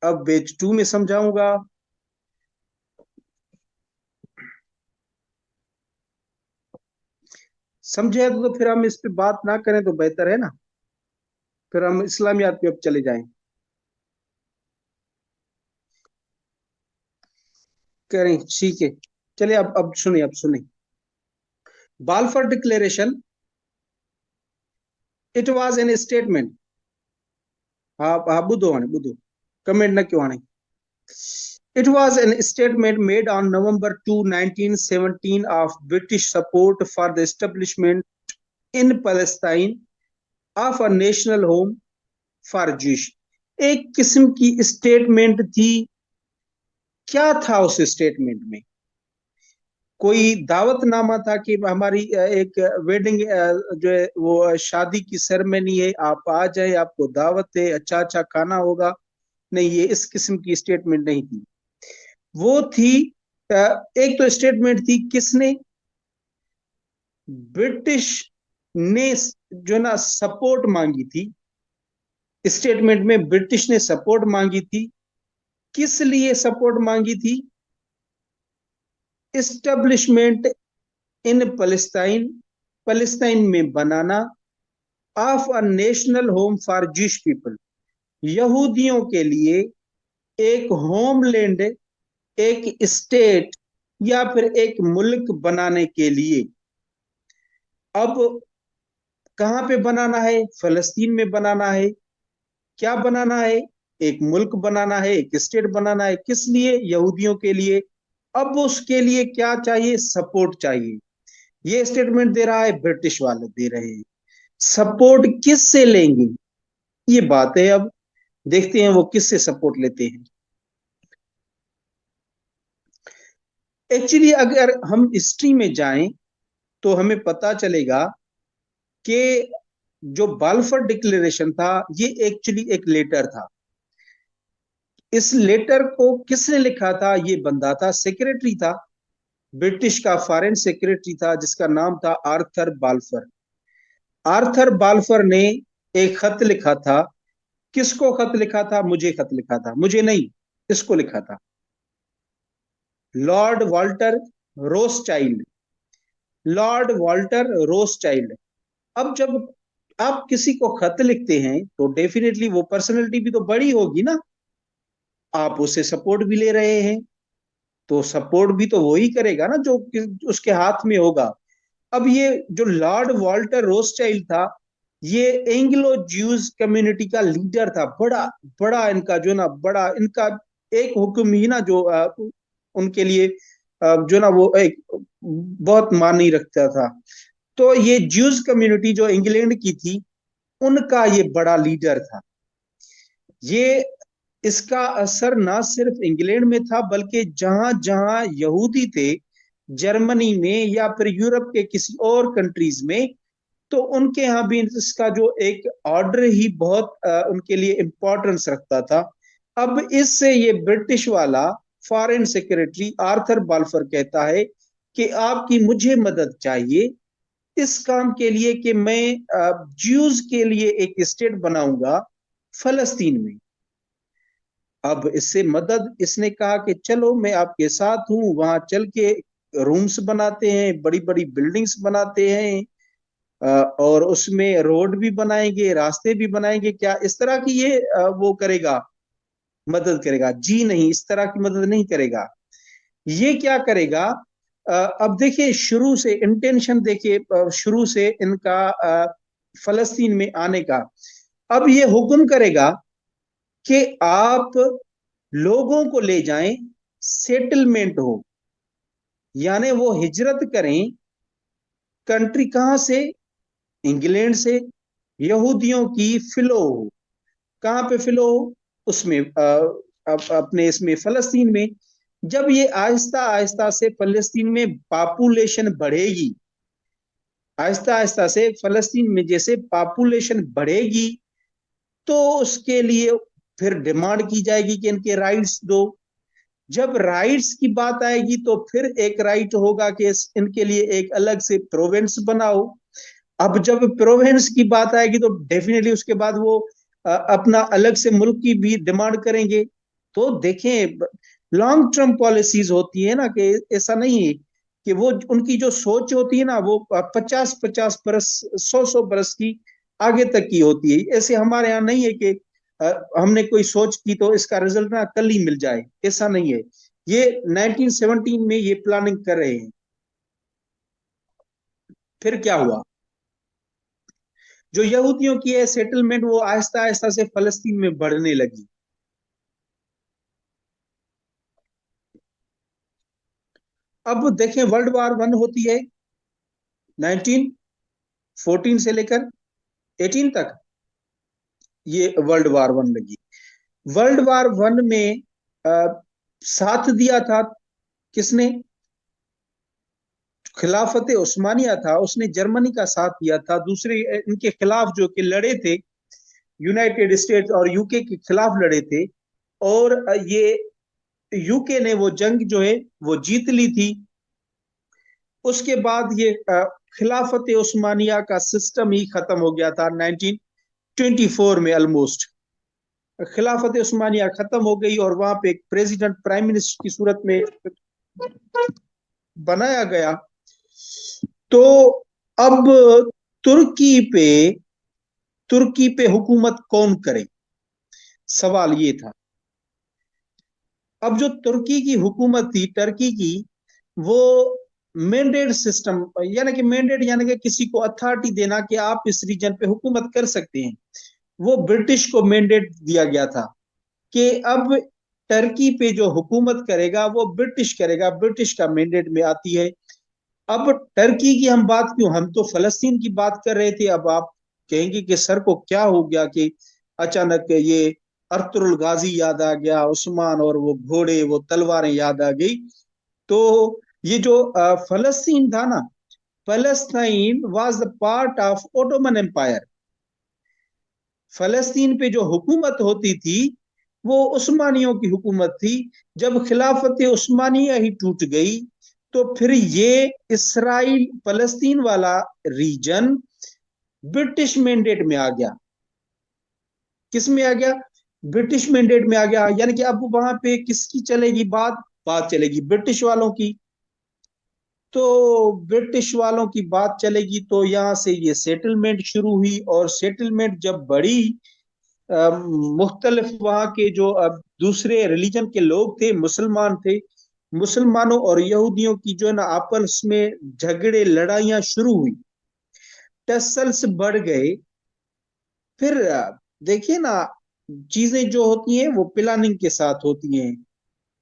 अब बेच 2 में समझाऊंगा। समझे तो फिर हम इस पे बात ना करें तो बेहतर है ना, फिर हम इस्लामियात पे अब चले जाएं। करें, ठीक है। चलिए, अब सुनिए, अब सुनिए। Balfour declaration, it was an statement. हाँ हाँ, बुधो हाणे बुधो, कमेंट न क्यों हाणे। It was a statement made on November 2, 1917 of British support for the establishment in Palestine of a national home for Jews। एक किस्म की स्टेटमेंट थी। क्या था उस स्टेटमेंट में? कोई दावतनामा था कि हमारी एक वेडिंग जो है वो शादी की सेरेमनी है, आप आ जाए, आपको दावत है, अच्छा अच्छा खाना होगा। नहीं, ये इस किस्म की स्टेटमेंट नहीं थी। वो थी, एक तो स्टेटमेंट थी किसने, ब्रिटिश ने जो ना सपोर्ट मांगी थी। स्टेटमेंट में ब्रिटिश ने सपोर्ट मांगी थी। किस लिए सपोर्ट मांगी थी? इस्टेब्लिशमेंट इन पैलेस्टाइन, पैलेस्टाइन में बनाना, of a national home for Jewish people, यहूदियों के लिए एक होमलैंड, एक स्टेट या फिर एक मुल्क बनाने के लिए। अब कहां पे बनाना है? फलस्तीन में बनाना है। क्या बनाना है? एक मुल्क बनाना है, एक स्टेट बनाना है। किस लिए? यहूदियों के लिए। अब उसके लिए क्या चाहिए? सपोर्ट चाहिए। ये स्टेटमेंट दे रहा है, ब्रिटिश वाले दे रहे हैं। सपोर्ट किस से लेंगे, ये बात है। अब देखते हैं वो किससे सपोर्ट लेते हैं। एक्चुअली अगर हम हिस्ट्री में जाएं तो हमें पता चलेगा कि जो बाल्फर डिक्लेरेशन था, ये एक्चुअली एक लेटर था। इस लेटर को किसने लिखा था? ये बंदा था, सेक्रेटरी था, ब्रिटिश का फॉरेन सेक्रेटरी था, जिसका नाम था आर्थर बाल्फर। आर्थर बाल्फर ने एक खत लिखा था। किसको खत लिखा था? मुझे खत लिखा था, मुझे नहीं, इसको लिखा था, Lord Walter Rothschild. Lord Walter Rothschild. अब जब आप किसी को खत लिखते हैं तो डेफिनेटली वो पर्सनैलिटी भी तो बड़ी होगी ना। आप उससे सपोर्ट भी ले रहे हैं, तो सपोर्ट भी तो वही करेगा ना जो उसके हाथ में होगा। अब ये जो लॉर्ड वॉल्टर रोथस्चाइल्ड था, ये एंग्लो ज्यूज कम्युनिटी का लीडर था। बड़ा बड़ा इनका जो ना, बड़ा इनका एक हुक्म ही ना जो उनके लिए जो ना वो एक बहुत मानी रखता था। तो ये ज्यूज कम्युनिटी जो इंग्लैंड की थी, उनका ये बड़ा लीडर था। ये इसका असर ना सिर्फ इंग्लैंड में था, बल्कि जहां जहां यहूदी थे, जर्मनी में या फिर यूरोप के किसी और कंट्रीज में, तो उनके यहाँ भी इसका जो एक ऑर्डर ही बहुत उनके लिए इंपॉर्टेंस रखता था। अब इससे ये ब्रिटिश वाला फॉरेन सेक्रेटरी आर्थर बाल्फर कहता है कि आपकी मुझे मदद चाहिए इस काम के लिए कि मैं ज्यूज के लिए एक स्टेट बनाऊंगा फलस्तीन में। अब इससे मदद, इसने कहा कि चलो मैं आपके साथ हूं, वहां चल के रूम्स बनाते हैं, बड़ी बड़ी बिल्डिंग्स बनाते हैं, और उसमें रोड भी बनाएंगे, रास्ते भी बनाएंगे। क्या इस तरह की ये वो करेगा, मदद करेगा? जी नहीं, इस तरह की मदद नहीं करेगा। ये क्या करेगा? अब देखिए, शुरू से इंटेंशन देखिए, शुरू से इनका फलस्तीन में आने का। अब ये हुक्म करेगा कि आप लोगों को ले जाएं, सेटलमेंट हो, यानी वो हिजरत करें। कंट्री कहां से? इंग्लैंड से। यहूदियों की फिलो हो। कहां पे फिलो हो? उसमें अपने इसमें फलस्तीन में। जब ये आहिस्ता आहिस्ता से फलस्तीन में पॉपुलेशन बढ़ेगी, आहिस्ता आहिस्ता से फलस्तीन में जैसे पॉपुलेशन बढ़ेगी, तो उसके लिए फिर डिमांड की जाएगी कि इनके राइट्स दो। जब राइट्स की बात आएगी तो फिर एक राइट होगा कि इनके लिए एक अलग से प्रोविंस बनाओ। अब जब प्रोविंस की बात आएगी तो डेफिनेटली उसके बाद वो अपना अलग से मुल्क की भी डिमांड करेंगे। तो देखें, लॉन्ग टर्म पॉलिसीज होती है ना, कि ऐसा नहीं है कि वो उनकी जो सोच होती है ना वो 50-50 बरस, 100-100 बरस की आगे तक की होती है। ऐसे हमारे यहाँ नहीं है कि हमने कोई सोच की तो इसका रिजल्ट ना कल ही मिल जाए, ऐसा नहीं है। ये 1917 में ये प्लानिंग कर रहे हैं। फिर क्या हुआ, जो यहूदियों की है सेटलमेंट वो आहिस्ता आहिस्ता से फलस्तीन में बढ़ने लगी। अब देखें, वर्ल्ड वार 1 होती है 1914 से लेकर 18 तक, ये वर्ल्ड वार 1 लगी। वर्ल्ड वार 1 में आ, साथ दिया था किसने? खिलाफत उस्मानिया था, उसने जर्मनी का साथ दिया था। दूसरे इनके खिलाफ जो कि लड़े थे, यूनाइटेड स्टेट्स और यूके के खिलाफ लड़े थे। और ये यूके ने वो जंग जो है वो जीत ली थी। उसके बाद ये खिलाफत उस्मानिया का सिस्टम ही खत्म हो गया था 1924 में ऑलमोस्ट। खिलाफत उस्मानिया खत्म हो गई और वहां पे एक प्रेसिडेंट प्राइम मिनिस्टर की सूरत में बनाया गया। तो अब तुर्की पे तुर्की पे हुकूमत कौन करे, सवाल ये था। अब जो तुर्की की हुकूमत थी, टर्की की, वो मैंडेट सिस्टम, यानी कि मैंडेट यानी कि किसी को अथॉरिटी देना कि आप इस रीजन पे हुकूमत कर सकते हैं, वो ब्रिटिश को मैंडेट दिया गया था कि अब टर्की पे जो हुकूमत करेगा वो ब्रिटिश करेगा, ब्रिटिश का मैंडेट में आती है। अब टर्की की हम बात क्यों, हम तो फलस्तीन की बात कर रहे थे। अब आप कहेंगे कि सर को क्या हो गया कि अचानक ये अर्तुरुल गाजी याद आ गया, उस्मान और वो घोड़े वो तलवारें याद आ गई। तो ये जो फलस्तीन था ना, फलस्तीन was the part of Ottoman empire. फलस्तीन पे जो हुकूमत होती थी वो उस्मानियों की हुकूमत थी। जब खिलाफत उस्मानिया ही टूट गई तो फिर ये इसराइल फलस्तीन वाला रीजन ब्रिटिश मैंडेट में आ गया। किस में आ गया? ब्रिटिश मैंडेट में आ गया। यानी कि अब वहां पे किसकी चलेगी बात? बात चलेगी ब्रिटिश वालों की। तो ब्रिटिश वालों की बात चलेगी तो यहाँ से ये सेटलमेंट शुरू हुई। और सेटलमेंट जब बढ़ी, मुख्तलिफ वहाँ के जो अब दूसरे रिलीजन के लोग थे, मुसलमान थे, मुसलमानों और यहूदियों की जो है ना आपस में झगड़े लड़ाइयाँ शुरू हुई, टसल्स बढ़ गए। फिर देखिए ना, चीजें जो होती हैं वो प्लानिंग के साथ होती हैं,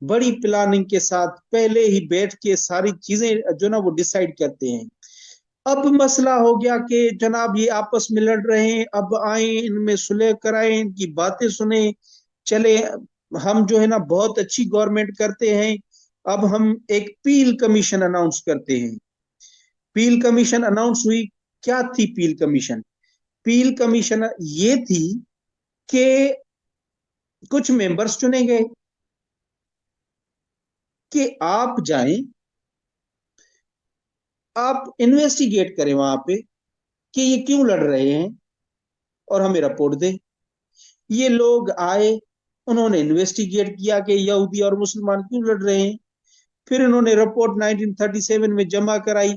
बड़ी प्लानिंग के साथ पहले ही बैठ के सारी चीजें जो ना वो डिसाइड करते हैं। अब मसला हो गया कि जनाब ये आपस में लड़ रहे हैं, अब आए इनमें सुलह कराएं, इनकी बातें सुने, चले हम जो है ना बहुत अच्छी गवर्नमेंट करते हैं। अब हम एक पील कमीशन अनाउंस करते हैं। पील कमीशन अनाउंस हुई। क्या थी पील कमीशन? पील कमीशन ये थी कि कुछ मेंबर्स चुने गए कि आप जाएं, आप इन्वेस्टिगेट करें वहां पे कि ये क्यों लड़ रहे हैं और हमें रिपोर्ट दें। ये लोग आए, उन्होंने इन्वेस्टिगेट किया कि यहूदी और मुसलमान क्यों लड़ रहे हैं। फिर उन्होंने रिपोर्ट 1937 में जमा कराई।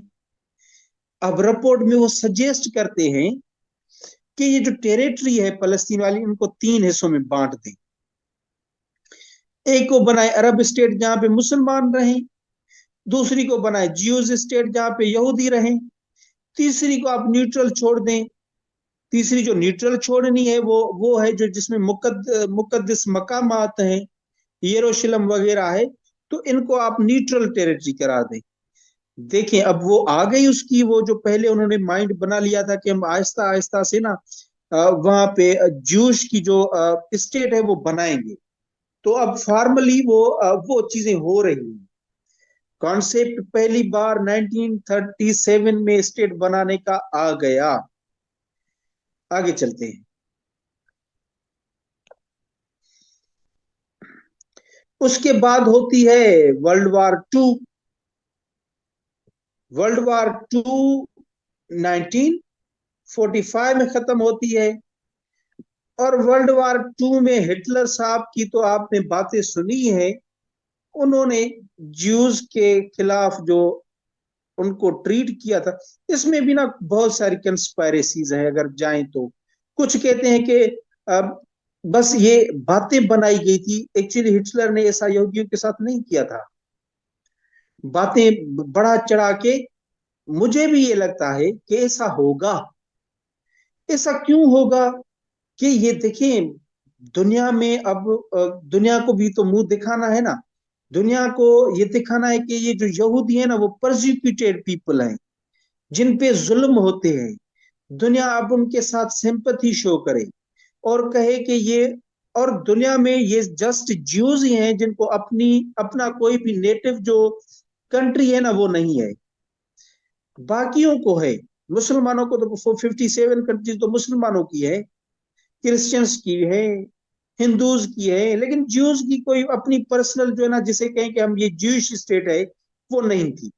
अब रिपोर्ट में वो सजेस्ट करते हैं कि ये जो टेरिटरी है फलस्तीन वाली, इनको 3 हिस्सों में बांट दें। एक को बनाए अरब स्टेट जहां पे मुसलमान रहें, दूसरी को बनाए ज्यूज स्टेट जहां पे यहूदी रहें, तीसरी को आप न्यूट्रल छोड़ दें। तीसरी जो न्यूट्रल छोड़नी है वो है जो जिसमें मुकद्दस मकामात हैं, यरूशलेम वगैरह है, तो इनको आप न्यूट्रल टेरिटरी करा दें। देखें, अब वो आ गई उसकी, वो जो पहले उन्होंने माइंड बना लिया था कि हम आहिस्ता आहिस्ता से ना वहां पे जूश की जो स्टेट है वो बनाएंगे। तो अब फॉर्मली वो चीजें हो रही हैं। कॉन्सेप्ट पहली बार 1937 में स्टेट बनाने का आ गया। आगे चलते हैं। उसके बाद होती है वर्ल्ड वॉर 2। वर्ल्ड वॉर 2 1945 में खत्म होती है। और वर्ल्ड वॉर 2 में हिटलर साहब की तो आपने बातें सुनी है। उन्होंने ज्यूज के खिलाफ जो उनको ट्रीट किया था, इसमें भी ना बहुत सारी कंस्पायरेसीज है अगर जाएं तो। कुछ कहते हैं कि अब बस ये बातें बनाई गई थी, एक्चुअली हिटलर ने ऐसा यहूदियों के साथ नहीं किया था। बातें बढ़ा चढ़ा के, मुझे भी ये लगता है कि ऐसा होगा। ऐसा क्यों होगा कि ये देखें, दुनिया में अब दुनिया को भी तो मुंह दिखाना है ना। दुनिया को ये दिखाना है कि ये जो यहूदी है ना, वो परसिक्यूटेड पीपल हैं, जिन पे जुल्म होते हैं। दुनिया अब उनके साथ सिंपथी शो करे और कहे कि ये, और दुनिया में ये जस्ट ज्यूज ही हैं जिनको अपनी अपना कोई भी नेटिव जो कंट्री है ना वो नहीं है, बाकियों को है। मुसलमानों को तो 57 कंट्रीज तो मुसलमानों की है, क्रिश्चियंस की है, हिंदूज की है, लेकिन ज्यूज की कोई अपनी पर्सनल जो है ना, जिसे कहें कि हम ये ज्यूश स्टेट है, वो नहीं थी।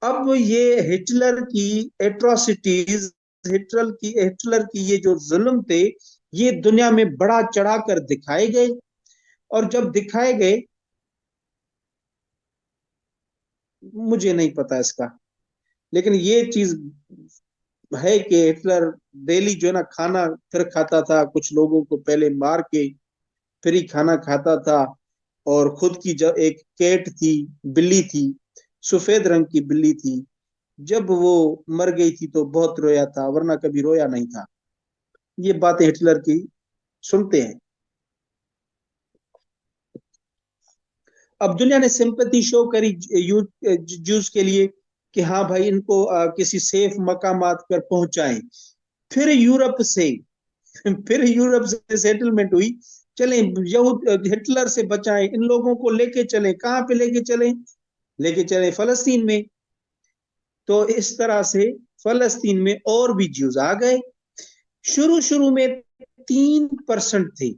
अब ये हिटलर की एट्रोसिटीज, हिटलर की ये जो जुल्म थे, ये दुनिया में बड़ा चढ़ाकर दिखाए गए। और जब दिखाए गए, मुझे नहीं पता इसका, लेकिन ये चीज है कि हिटलर डेली जो है ना खाना फिर खाता था, कुछ लोगों को पहले मार के फिर ही खाना खाता था। और खुद की जब एक कैट थी, बिल्ली थी, सफेद रंग की बिल्ली थी, जब वो मर गई थी तो बहुत रोया था, वरना कभी रोया नहीं था। ये बातें हिटलर की सुनते हैं। अब दुनिया ने सिंपैथी शो करी जूस के लिए कि हाँ भाई, इनको किसी सेफ मकामात पर पहुंचाएं। फिर यूरोप से फिर यूरोप से सेटलमेंट हुई। चलें, यहूद हिटलर से बचाएं, इन लोगों को लेके चलें। कहाँ पे लेके चलें? लेके चलें फलस्तीन में। तो इस तरह से फलस्तीन में और भी ज्यूज आ गए। शुरू शुरू में 3% थे।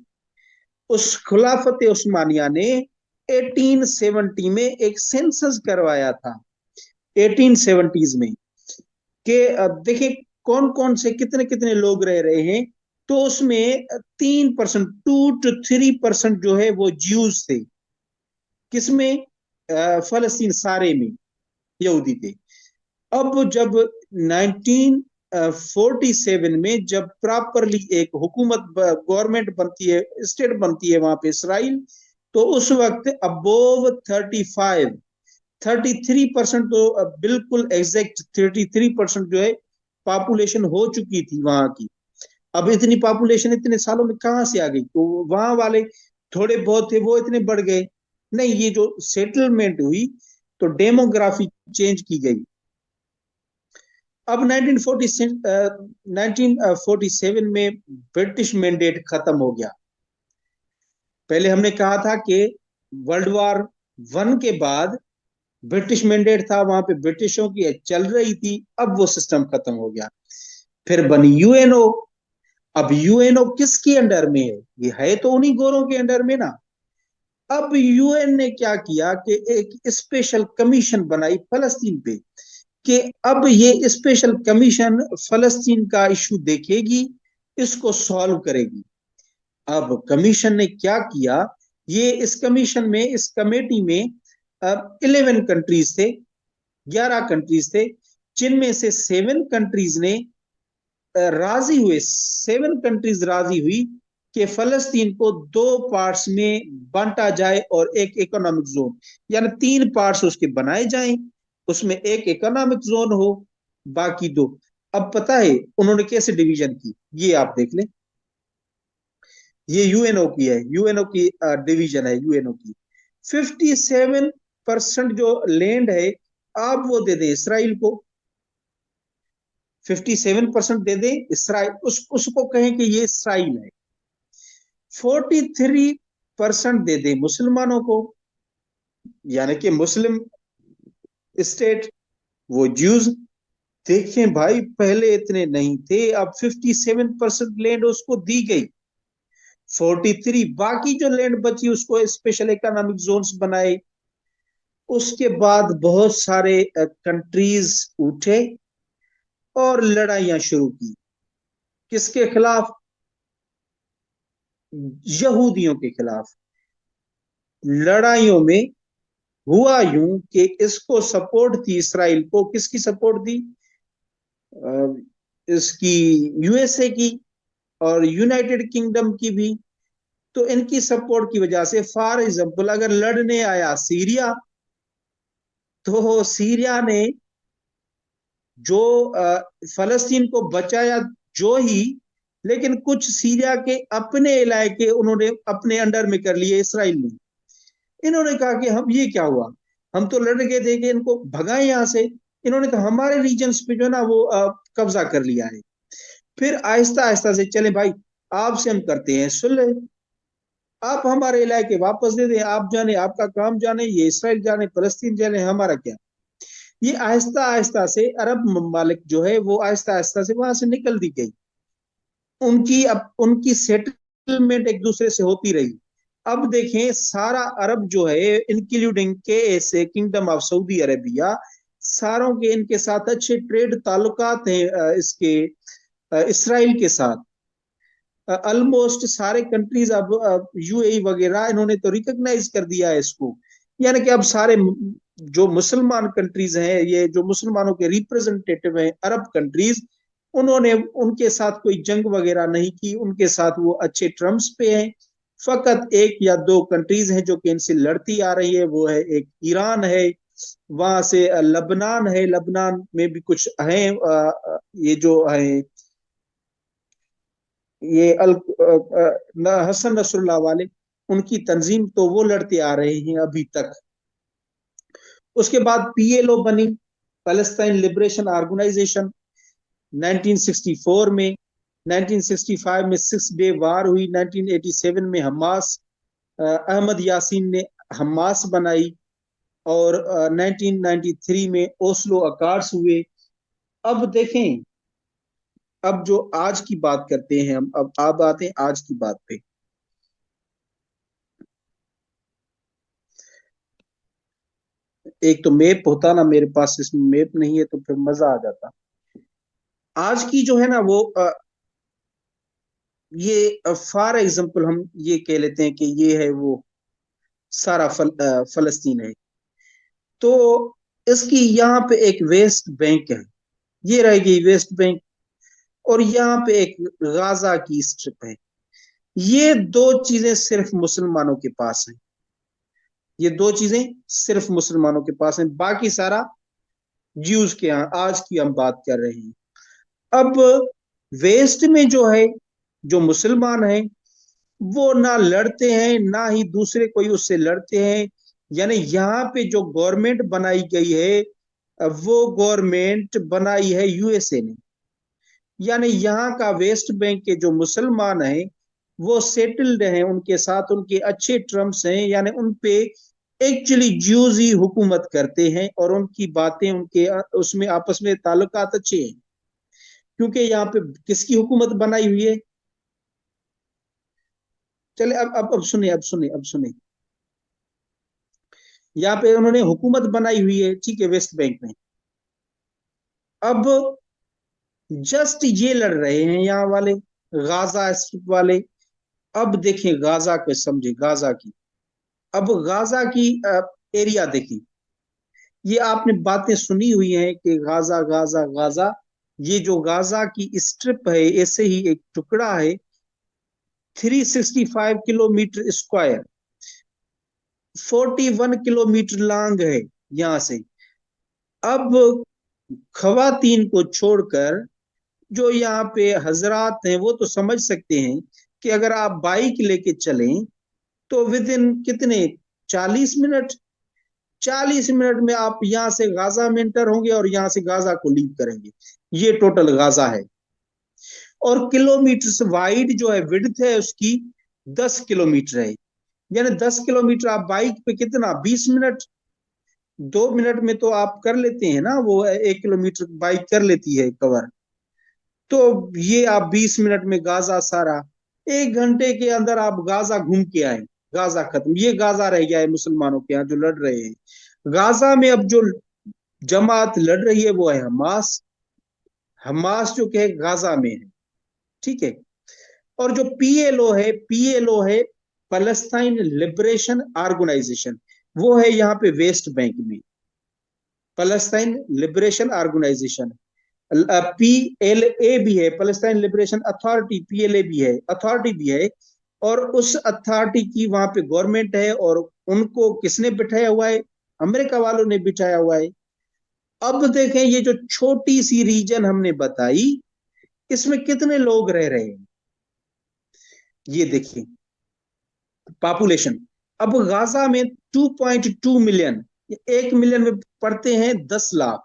उस खुलाफत उस्मानिया ने 1870 में एक सेंसस करवाया था, 1870s में, कि अब देखिए कौन कौन से कितने कितने लोग रह रहे हैं। तो उसमें 3%, 2 to 3% जो है वो ज्यूज थे। किसमें? फलस्तीन सारे में यहूदी थे। अब जब 1947 में जब प्रॉपरली एक हुकूमत गवर्नमेंट बनती है, स्टेट बनती है वहां पे इसराइल, तो उस वक्त अबोव 33% तो बिल्कुल एग्जैक्ट 33% जो है पॉपुलेशन हो चुकी थी वहां की। अब इतनी पॉपुलेशन इतने सालों में कहां से आ गई? तो वहां वाले थोड़े बहुत थे, वो इतने बढ़ गए नहीं। ये जो सेटलमेंट हुई तो डेमोग्राफी चेंज की गई। अब 1947 में ब्रिटिश मैंडेट खत्म हो गया। पहले हमने कहा था कि वर्ल्ड वॉर 1 के बाद ब्रिटिश मैंडेट था, वहां पे ब्रिटिशों की चल रही थी। अब वो सिस्टम खत्म हो गया। फिर बनी यूएनओ। अब यूएनओ किसके अंडर में है? ये है तो उन्हीं गोरों के अंडर में ना। अब यूएन ने क्या किया कि एक स्पेशल कमीशन बनाई फलस्तीन पे, कि अब ये स्पेशल कमीशन फलस्तीन का इशू देखेगी, इसको सॉल्व करेगी। अब कमीशन ने क्या किया? ये इस कमीशन में, इस कमेटी में 11 कंट्रीज थे, 11 कंट्रीज थे, जिनमें से 7 कंट्रीज ने राजी हुए, 7 कंट्रीज राजी हुई कि फलस्तीन को 2 पार्ट्स में बांटा जाए और एक इकोनॉमिक जोन, यानी 3 पार्ट्स उसके बनाए जाएं, उसमें एक इकोनॉमिक जोन हो, बाकी दो। अब पता है उन्होंने कैसे डिवीजन की? ये आप देख लें। ये यूएनओ की है, यूएनओ की डिवीजन है यूएनओ की। 57% जो लैंड है, आप वो दे दे इसराइल को। 57% दे दे इसराइल, उसको कहें कि ये इसराइल है। 43% दे दे मुसलमानों को, यानी कि मुस्लिम स्टेट, वो ज्यूज। देखें भाई, पहले इतने नहीं थे, अब 57% लैंड उसको दी गई। 43। बाकी जो लैंड बची उसको स्पेशल इकोनॉमिक जोन्स बनाए। उसके बाद बहुत सारे कंट्रीज उठे और लड़ाइयां शुरू की। किसके खिलाफ? यहूदियों के खिलाफ। लड़ाइयों में हुआ यूं कि इसको सपोर्ट थी, इसराइल को किसकी सपोर्ट थी? इसकी यूएसए की और यूनाइटेड किंगडम की भी। तो इनकी सपोर्ट की वजह से फॉर एग्जाम्पल अगर लड़ने आया सीरिया, तो सीरिया ने जो फलस्तीन को बचाया जो ही, लेकिन कुछ सीरिया के अपने इलाके उन्होंने अपने अंडर में कर लिए इसराइल ने। इन्होंने कहा कि हम ये क्या हुआ, हम तो लड़ गए थे कि इनको भगाए यहां से। इन्होंने कहा हमारे रीजन्स पे जो है ना वो कब्जा कर लिया है। फिर आहिस्ता आहिस्ता से चले भाई, आपसे हम करते हैं सुलह, आप हमारे इलाके वापस दे दें, आप जाने आपका काम जाने, ये इसराइल जाने फलस्तीन जाने, हमारा क्या। ये आहिस्ता आहिस्ता से अरब ममालिक जो है वो आहिस्ता आहिस्ता से वहां से निकल दी गई। उनकी सेटलमेंट एक दूसरे से होती रही। अब देखें सारा अरब जो है इंक्लूडिंग के ऐसे किंगडम ऑफ सऊदी अरेबिया, सारों के इनके साथ अच्छे ट्रेड ताल्लुकात हैं इसके इसराइल के साथ। ऑलमोस्ट सारे कंट्रीज अब यूएई वगैरह इन्होंने तो रिकॉग्नाइज कर दिया है इसको। यानी कि अब सारे जो मुसलमान कंट्रीज हैं, ये जो मुसलमानों के रिप्रेजेंटेटिव हैं अरब कंट्रीज, उन्होंने उनके साथ कोई जंग वगैरह नहीं की, उनके साथ वो अच्छे टर्म्स पे हैं। फकत एक या दो कंट्रीज हैं जो कि इनसे लड़ती आ रही है, वो है एक ईरान है, वहां से लबनान है, लबनान में भी कुछ है ये जो है ये हसन नसरुल्लाह वाले, उनकी तंजीम, तो वो लड़ते आ रहे हैं अभी तक। उसके बाद पीएलओ बनी, पैलेस्टाइन लिबरेशन ऑर्गेनाइजेशन, 1964 में। 1965 में 6 डे वार हुई। 1987 में हमास, अहमद यासीन ने हमास बनाई। और 1993 में ओस्लो अकार्ड्स हुए। अब देखें, अब जो आज की बात करते हैं हम, अब आप आते हैं आज की बात पे। एक तो मैप होता ना मेरे पास, इसमें मैप नहीं है तो फिर मजा आ जाता। आज की जो है ना वो ये फॉर एग्जांपल हम ये कह लेते हैं कि ये है वो सारा फलस्तीन है। तो इसकी यहाँ पे एक वेस्ट बैंक है, ये रह गई वेस्ट बैंक। और यहाँ पे एक गाजा की स्ट्रिप है। ये दो चीजें सिर्फ मुसलमानों के पास है, ये दो चीजें सिर्फ मुसलमानों के पास है, बाकी सारा ज्यूज के यहाँ आज की हम बात कर रहे हैं। अब वेस्ट में जो है, जो मुसलमान है, वो ना लड़ते हैं ना ही दूसरे कोई उससे लड़ते हैं। यानी यहाँ पे जो गवर्नमेंट बनाई गई है, वो गवर्नमेंट बनाई है यूएसए ने। यानी यहाँ का वेस्ट बैंक के जो मुसलमान हैं वो सेटल्ड हैं, उनके साथ उनके अच्छे टर्म्स हैं, यानी उन पे एक्चुअली ज्यूज ही हुकूमत करते हैं और उनकी बातें उनके उसमें आपस में ताल्लुकात अच्छे हैं। क्योंकि यहाँ पे किसकी हुकूमत बनाई हुई है? चले अब सुने, अब सुने। यहाँ पे उन्होंने हुकूमत बनाई हुई है, ठीक है, वेस्ट बैंक में। अब जस्ट ये लड़ रहे हैं यहाँ वाले, गाजा स्ट्रिप वाले। अब देखें गाजा को, समझे गाजा की। अब गाजा की एरिया देखिए, ये आपने बातें सुनी हुई हैं कि गाजा गाजा गाजा। ये जो गाजा की स्ट्रिप है ऐसे ही एक टुकड़ा है, 365 किलोमीटर स्क्वायर, 41 किलोमीटर लॉन्ग है यहाँ से। अब खवातीन को छोड़कर जो यहाँ पे हजरात हैं वो तो समझ सकते हैं कि अगर आप बाइक लेके चलें तो विद इन कितने, 40 मिनट, 40 मिनट में आप यहाँ से गाजा में एंटर होंगे और यहाँ से गाजा को लीव करेंगे। ये टोटल गाजा है। और किलोमीटर से वाइड जो है, विड्थ है उसकी 10 किलोमीटर है। यानी 10 किलोमीटर आप बाइक पे कितना, 20 मिनट, 2 मिनट में तो आप कर लेते हैं ना, वो 1 किलोमीटर बाइक कर लेती है कवर। तो ये आप 20 मिनट में गाजा सारा। 1 घंटे के अंदर आप गाजा घूम के आए, गाजा खत्म। ये गाजा रह गया है मुसलमानों के यहाँ जो लड़ रहे हैं। गाजा में अब जो जमात लड़ रही है वो है हमास। हमास जो कि गाजा में है, ठीक है। और जो पीएलओ है, पीएलओ है पैलेस्टाइन लिबरेशन ऑर्गेनाइजेशन, वो है यहाँ पे वेस्ट बैंक में, Palestine liberation organisation. P L A भी है, पैलेस्टाइन लिबरेशन अथॉरिटी, पीएलए भी है, अथॉरिटी भी है। और उस अथॉरिटी की वहां पे गवर्नमेंट है, और उनको किसने बिठाया हुआ है? अमेरिका वालों ने बिठाया हुआ है। अब देखें, ये जो छोटी सी रीजन हमने बताई, इसमें कितने लोग रह रहे हैं, ये देखिए पॉपुलेशन। अब गाजा में 2.2 मिलियन, 1 मिलियन में पढ़ते हैं 10 लाख,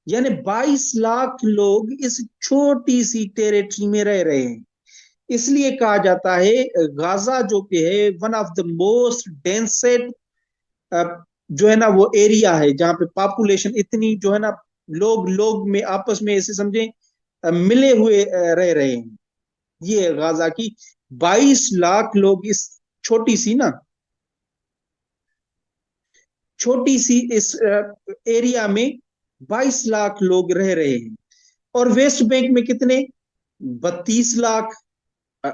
यानी 22 लाख लोग इस छोटी सी टेरिटरी में रह रहे हैं। इसलिए कहा जाता है गाजा जो कि है वन ऑफ द मोस्ट डेंसेड, जो है ना वो एरिया है जहां पे पॉपुलेशन इतनी जो है ना, लोग लोग में आपस में ऐसे समझे मिले हुए रह रहे हैं। ये है गाजा की, 22 लाख लोग इस छोटी सी ना, छोटी सी इस एरिया में 22 लाख लोग रह रहे हैं। और वेस्ट बैंक में कितने? 32 लाख।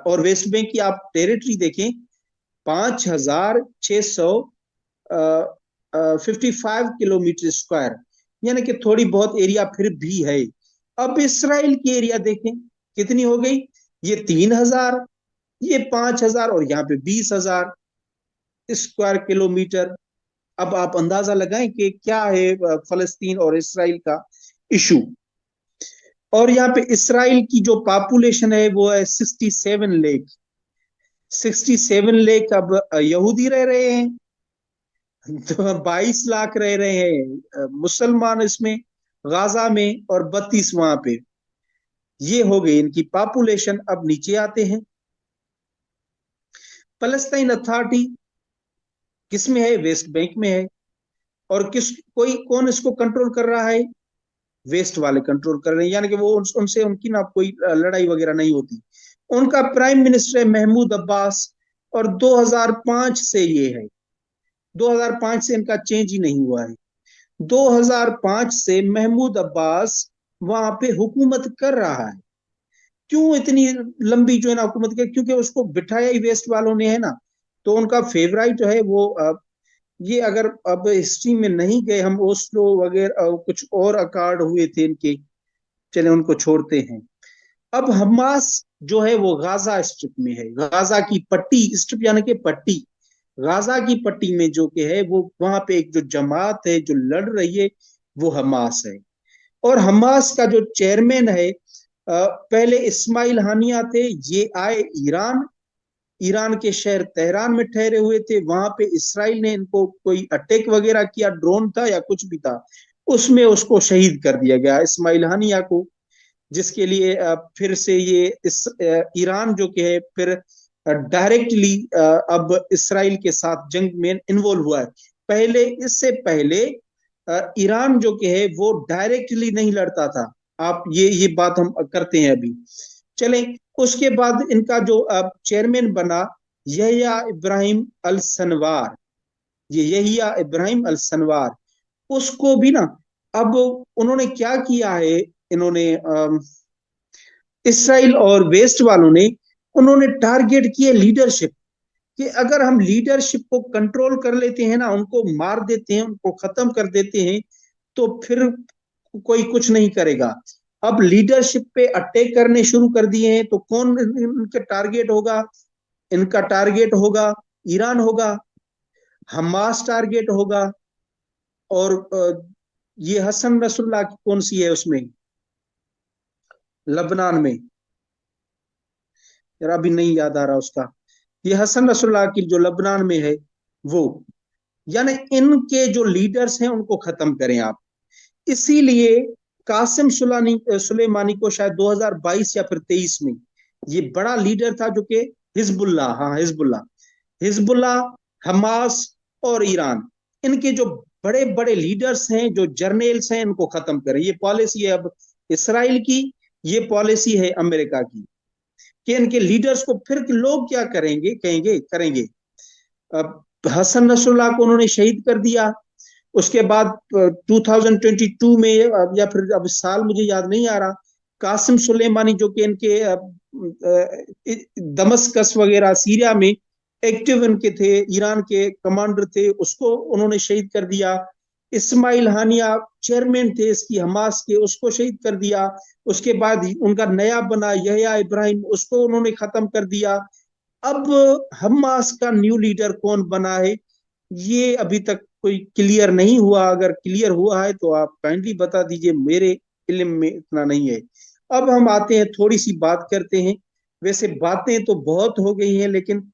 और वेस्ट बैंक की आप टेरिटरी देखें, 5,655 किलोमीटर स्क्वायर, यानी कि थोड़ी बहुत एरिया फिर भी है। अब इसराइल की एरिया देखें कितनी हो गई, ये 3,000, ये 5,000, और यहाँ पे 20,000 स्क्वायर किलोमीटर। अब आप अंदाजा लगाएं कि क्या है फलस्तीन और इसराइल का इशू। और यहाँ पे इसराइल की जो पॉपुलेशन है वो है 67 लाख। 67 लाख अब यहूदी रह रहे हैं, तो 22 लाख रह रहे हैं मुसलमान इसमें, गाजा में, और 32 वहां पे। ये हो गई इनकी पॉपुलेशन। अब नीचे आते हैं, फलस्तीन अथॉरिटी किस में है? वेस्ट बैंक में है। और किस, कोई कौन इसको कंट्रोल कर रहा है? वेस्ट वाले कंट्रोल कर रहे हैं, यानी कि वो उनसे उनकी ना कोई लड़ाई वगैरह नहीं होती। उनका प्राइम मिनिस्टर है महमूद अब्बास, और 2005 से ये है, 2005 से इनका चेंज ही नहीं हुआ है। 2005 से महमूद अब्बास वहां पे हुकूमत कर रहा है। क्यों इतनी लंबी जो है ना हुकूमत कर? क्योंकि उसको बिठाया ही वेस्ट वालों ने है ना, तो उनका फेवराइट है वो। ये अगर अब हिस्ट्री में नहीं गए हम, ओस्लो वगैरह कुछ और अकार्ड हुए थे इनके, चले उनको छोड़ते हैं। अब हमास जो है वो गाजा स्ट्रिप में है, गाजा की पट्टी, स्ट्रिप यानी कि पट्टी, गाजा की पट्टी में जो कि है वो, वहां पे एक जो जमात है जो लड़ रही है वो हमास है। और हमास का जो चेयरमैन है, पहले इस्माइल हानिया थे, ये आए ईरान, ईरान के शहर तेहरान में ठहरे हुए थे। वहां पे इसराइल ने इनको कोई अटैक वगैरह किया, ड्रोन था या कुछ भी था, उसमें उसको शहीद कर दिया गया इस्माइल हानिया को। जिसके लिए फिर से ये इस ईरान जो कि है फिर डायरेक्टली अब इसराइल के साथ जंग में इन्वॉल्व हुआ है। पहले, इससे पहले ईरान जो कि है वो डायरेक्टली नहीं लड़ता था। आप ये बात हम करते हैं अभी। चलें, उसके बाद इनका जो चेयरमैन बना यहिया इब्राहिम अल सनवार, ये यहिया इब्राहिम अल सनवार, उसको भी ना, अब उन्होंने क्या किया है, इन्होंने इसराइल और वेस्ट वालों ने, उन्होंने टारगेट किए लीडरशिप, कि अगर हम लीडरशिप को कंट्रोल कर लेते हैं ना, उनको मार देते हैं, उनको खत्म कर देते हैं, तो फिर कोई कुछ नहीं करेगा। अब लीडरशिप पे अटैक करने शुरू कर दिए हैं, तो कौन इनका टारगेट होगा? इनका टारगेट होगा ईरान होगा, हमास टारगेट होगा, और ये हसन नसरुल्लाह की कौन सी है उसमें, लबनान में, यार अभी नहीं याद आ रहा उसका, ये हसन नसरुल्लाह की जो लबनान में है वो। यानी इनके जो लीडर्स हैं उनको खत्म करें आप। इसीलिए कासिम सुलेमानी को शायद 2022 या फिर 23 में, ये बड़ा लीडर था जो कि हिजबुल्ला, हाँ हिजबुल्ला, हिजबुल्ला, हमास और ईरान, इनके जो बड़े बड़े लीडर्स हैं, जो जर्नेल्स हैं, इनको खत्म करें। ये पॉलिसी है अब इसराइल की, ये पॉलिसी है अमेरिका की। कि इनके लीडर्स को फिर लोग क्या करेंगे, करेंगे। अब हसन नसरुल्लाह को उन्होंने शहीद कर दिया। उसके बाद 2022 में, या फिर अब साल मुझे याद नहीं आ रहा, कासिम सुलेमानी जो कि इनके दमस्कस वगैरह सीरिया में एक्टिव इनके थे, ईरान के कमांडर थे, उसको उन्होंने शहीद कर दिया। इस्माइल हानिया चेयरमैन थे इसकी हमास के, उसको शहीद कर दिया। उसके बाद उनका नया बना यहया इब्राहिम, उसको उन्होंने खत्म कर दिया। अब हमास का न्यू लीडर कौन बना है, ये अभी तक कोई क्लियर नहीं हुआ। अगर क्लियर हुआ है तो आप काइंडली बता दीजिए, मेरे इल्म में इतना नहीं है। अब हम आते हैं, थोड़ी सी बात करते हैं। वैसे बातें तो बहुत हो गई हैं, लेकिन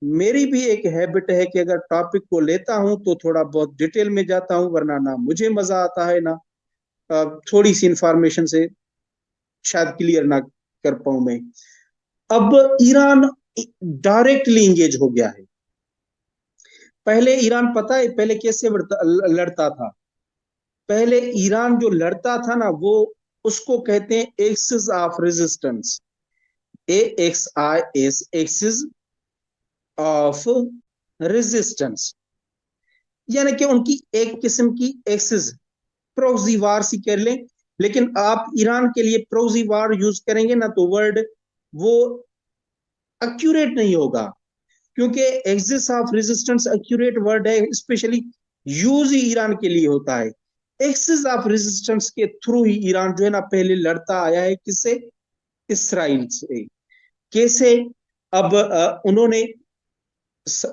मेरी भी एक हैबिट है कि अगर टॉपिक को लेता हूं तो थोड़ा बहुत डिटेल में जाता हूं, वरना ना मुझे मजा आता है ना थोड़ी सी इंफॉर्मेशन से शायद क्लियर ना कर पाऊं मैं। अब ईरान डायरेक्टली इंगेज हो गया है। पहले ईरान, पता है पहले कैसे लड़ता था? पहले ईरान जो लड़ता था ना, वो उसको कहते हैं axis of resistance. AXIS, axis of resistance, यानी कि उनकी एक किस्म की एक्सिस, प्रोक्सी वार सी कर लें। लेकिन आप ईरान के लिए प्रोक्सी वार यूज करेंगे ना तो वर्ड वो एक्यूरेट नहीं होगा, क्योंकि axis of resistance accurate word है, स्पेशली यूज ही ईरान के लिए होता है। एक्सिस ऑफ रेजिस्टेंस के थ्रू ही ईरान जो है ना पहले लड़ता आया है, किससे? इसराइल से। कैसे? अब उन्होंने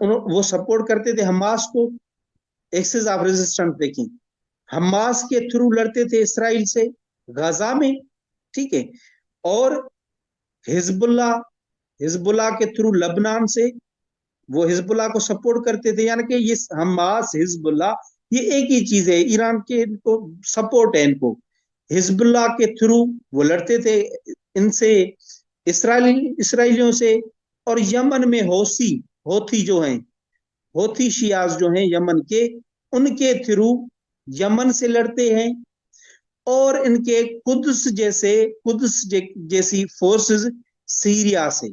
वो सपोर्ट करते थे हमास को। एक्सिस ऑफ रेजिस्टेंस देखिए, हमास के थ्रू लड़ते थे इसराइल से गाजा में, ठीक है। और हिजबुल्ला, हिजबुल्ला के थ्रू लबनान से वो हिजबुल्ला को सपोर्ट करते थे। यानी कि ये हमास हिजबुल्ला ये एक ही चीज है, ईरान के इनको सपोर्ट है इनको। हिजबुल्ला के थ्रू वो लड़ते थे इनसे, इसराइलियों से। और यमन में हौसी, होथी जो हैं, होथी शियाज जो हैं यमन के, उनके थ्रू यमन से लड़ते हैं। और इनके जैसी फोर्सेस सीरिया से।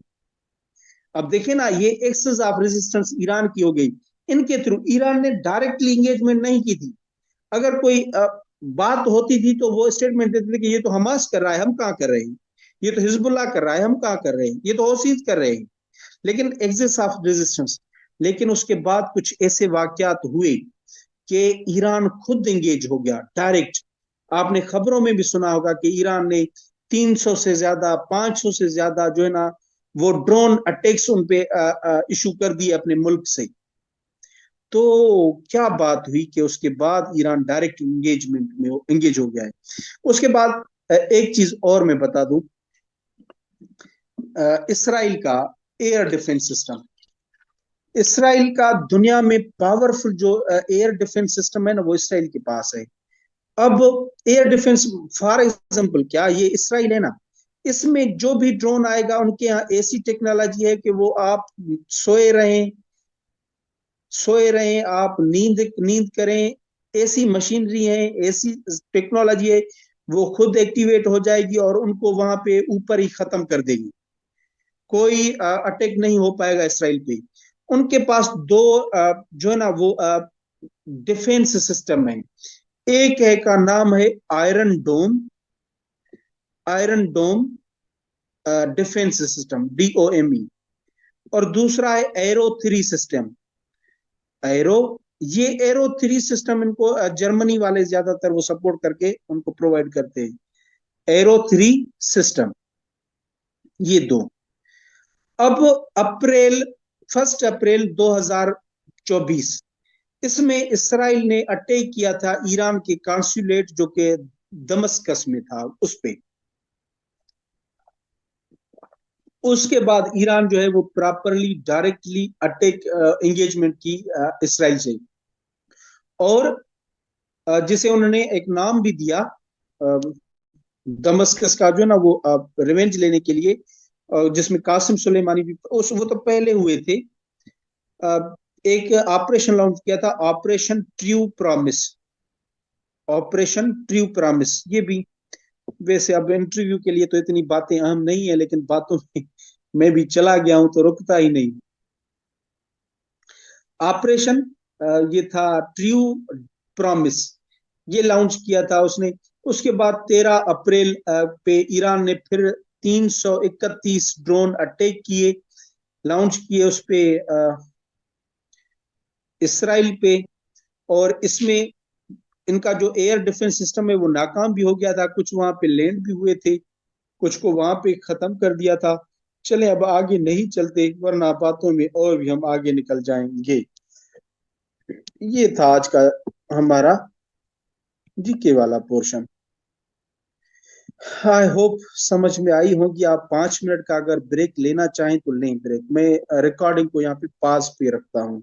अब देखें ना, ये एक्सेस ऑफ रेजिस्टेंस ईरान की हो गई। इनके थ्रू ईरान ने डायरेक्टली इंगेजमेंट नहीं की थी। अगर कोई बात होती थी तो वो स्टेटमेंट देते थे कि ये तो हमास कर रहा है, हम कहाँ कर रहे हैं। ये तो हिजबुल्लाह कर रहा है, हम कहाँ कर रहे हैं। ये तो ओसीज कर रहे हैं। लेकिन एक्सेस ऑफ रेजिस्टेंस। लेकिन उसके बाद कुछ ऐसे वाकयात हुए कि ईरान खुद इंगेज हो गया डायरेक्ट। आपने खबरों में भी सुना होगा कि ईरान ने 300 से ज्यादा, 500 से ज्यादा जो है ना वो ड्रोन अटैक्स उन पे इशू कर दिए अपने मुल्क से। तो क्या बात हुई कि उसके बाद ईरान डायरेक्ट इंगेजमेंट में इंगेज हो गया है। उसके बाद एक चीज और मैं बता दूं, इसराइल का एयर डिफेंस सिस्टम। इसराइल का दुनिया में पावरफुल जो एयर डिफेंस सिस्टम है ना, वो इसराइल के पास है। अब एयर डिफेंस, फॉर एग्जांपल, क्या ये इसराइल है ना, इसमें जो भी ड्रोन आएगा उनके यहाँ ऐसी टेक्नोलॉजी है कि वो आप सोए रहें, आप नींद नींद करें, ऐसी मशीनरी है, ऐसी टेक्नोलॉजी है, वो खुद एक्टिवेट हो जाएगी और उनको वहां पे ऊपर ही खत्म कर देगी। कोई अटैक नहीं हो पाएगा इसराइल पे। उनके पास दो जो है ना वो डिफेंस सिस्टम है। एक है का नाम है आयरन डोम, आयरन डोम डिफेंस सिस्टम, DOME। और दूसरा है एरो 3 सिस्टम। एरो, ये एरो 3 सिस्टम इनको जर्मनी वाले ज्यादातर वो सपोर्ट करके उनको प्रोवाइड करते हैं, एरो 3 सिस्टम, ये दो। अब अप्रैल 1 अप्रैल 2024, इसमें इसराइल ने अटैक किया था ईरान के कॉन्सुलेट जो कि दमस्कस में था उस पे। उसके बाद ईरान जो है वो प्रॉपरली डायरेक्टली अटैक एंगेजमेंट की इसराइल से। और जिसे उन्होंने एक नाम भी दिया दमस्कस का, जो है ना वो रिवेंज लेने के लिए, जिसमें कासिम सुलेमानी भी उस वो तो पहले हुए थे। एक ऑपरेशन लॉन्च किया था, operation true promise, operation true promise. ये भी, वैसे अब इंटरव्यू के लिए तो इतनी बातें अहम नहीं है, लेकिन बातों में मैं भी चला गया हूं तो रुकता ही नहीं। ऑपरेशन ये था ट्रू प्रॉमिस, ये लॉन्च किया था उसने। उसके बाद 13 अप्रैल पे ईरान ने फिर 331 ड्रोन अटैक किए, लॉन्च किए उस पे इसराइल पे। और इसमें इनका जो एयर डिफेंस सिस्टम है वो नाकाम भी हो गया था, कुछ वहां पे लैंड भी हुए थे, कुछ को वहां पे खत्म कर दिया था। चले अब आगे नहीं चलते, वरना बातों में और भी हम आगे निकल जाएंगे। ये था आज का हमारा जीके वाला पोर्शन। आई होप समझ में आई होगी। आप 5 मिनट का अगर ब्रेक लेना चाहें तो लें ब्रेक, मैं रिकॉर्डिंग को यहाँ पे पास पे रखता हूँ।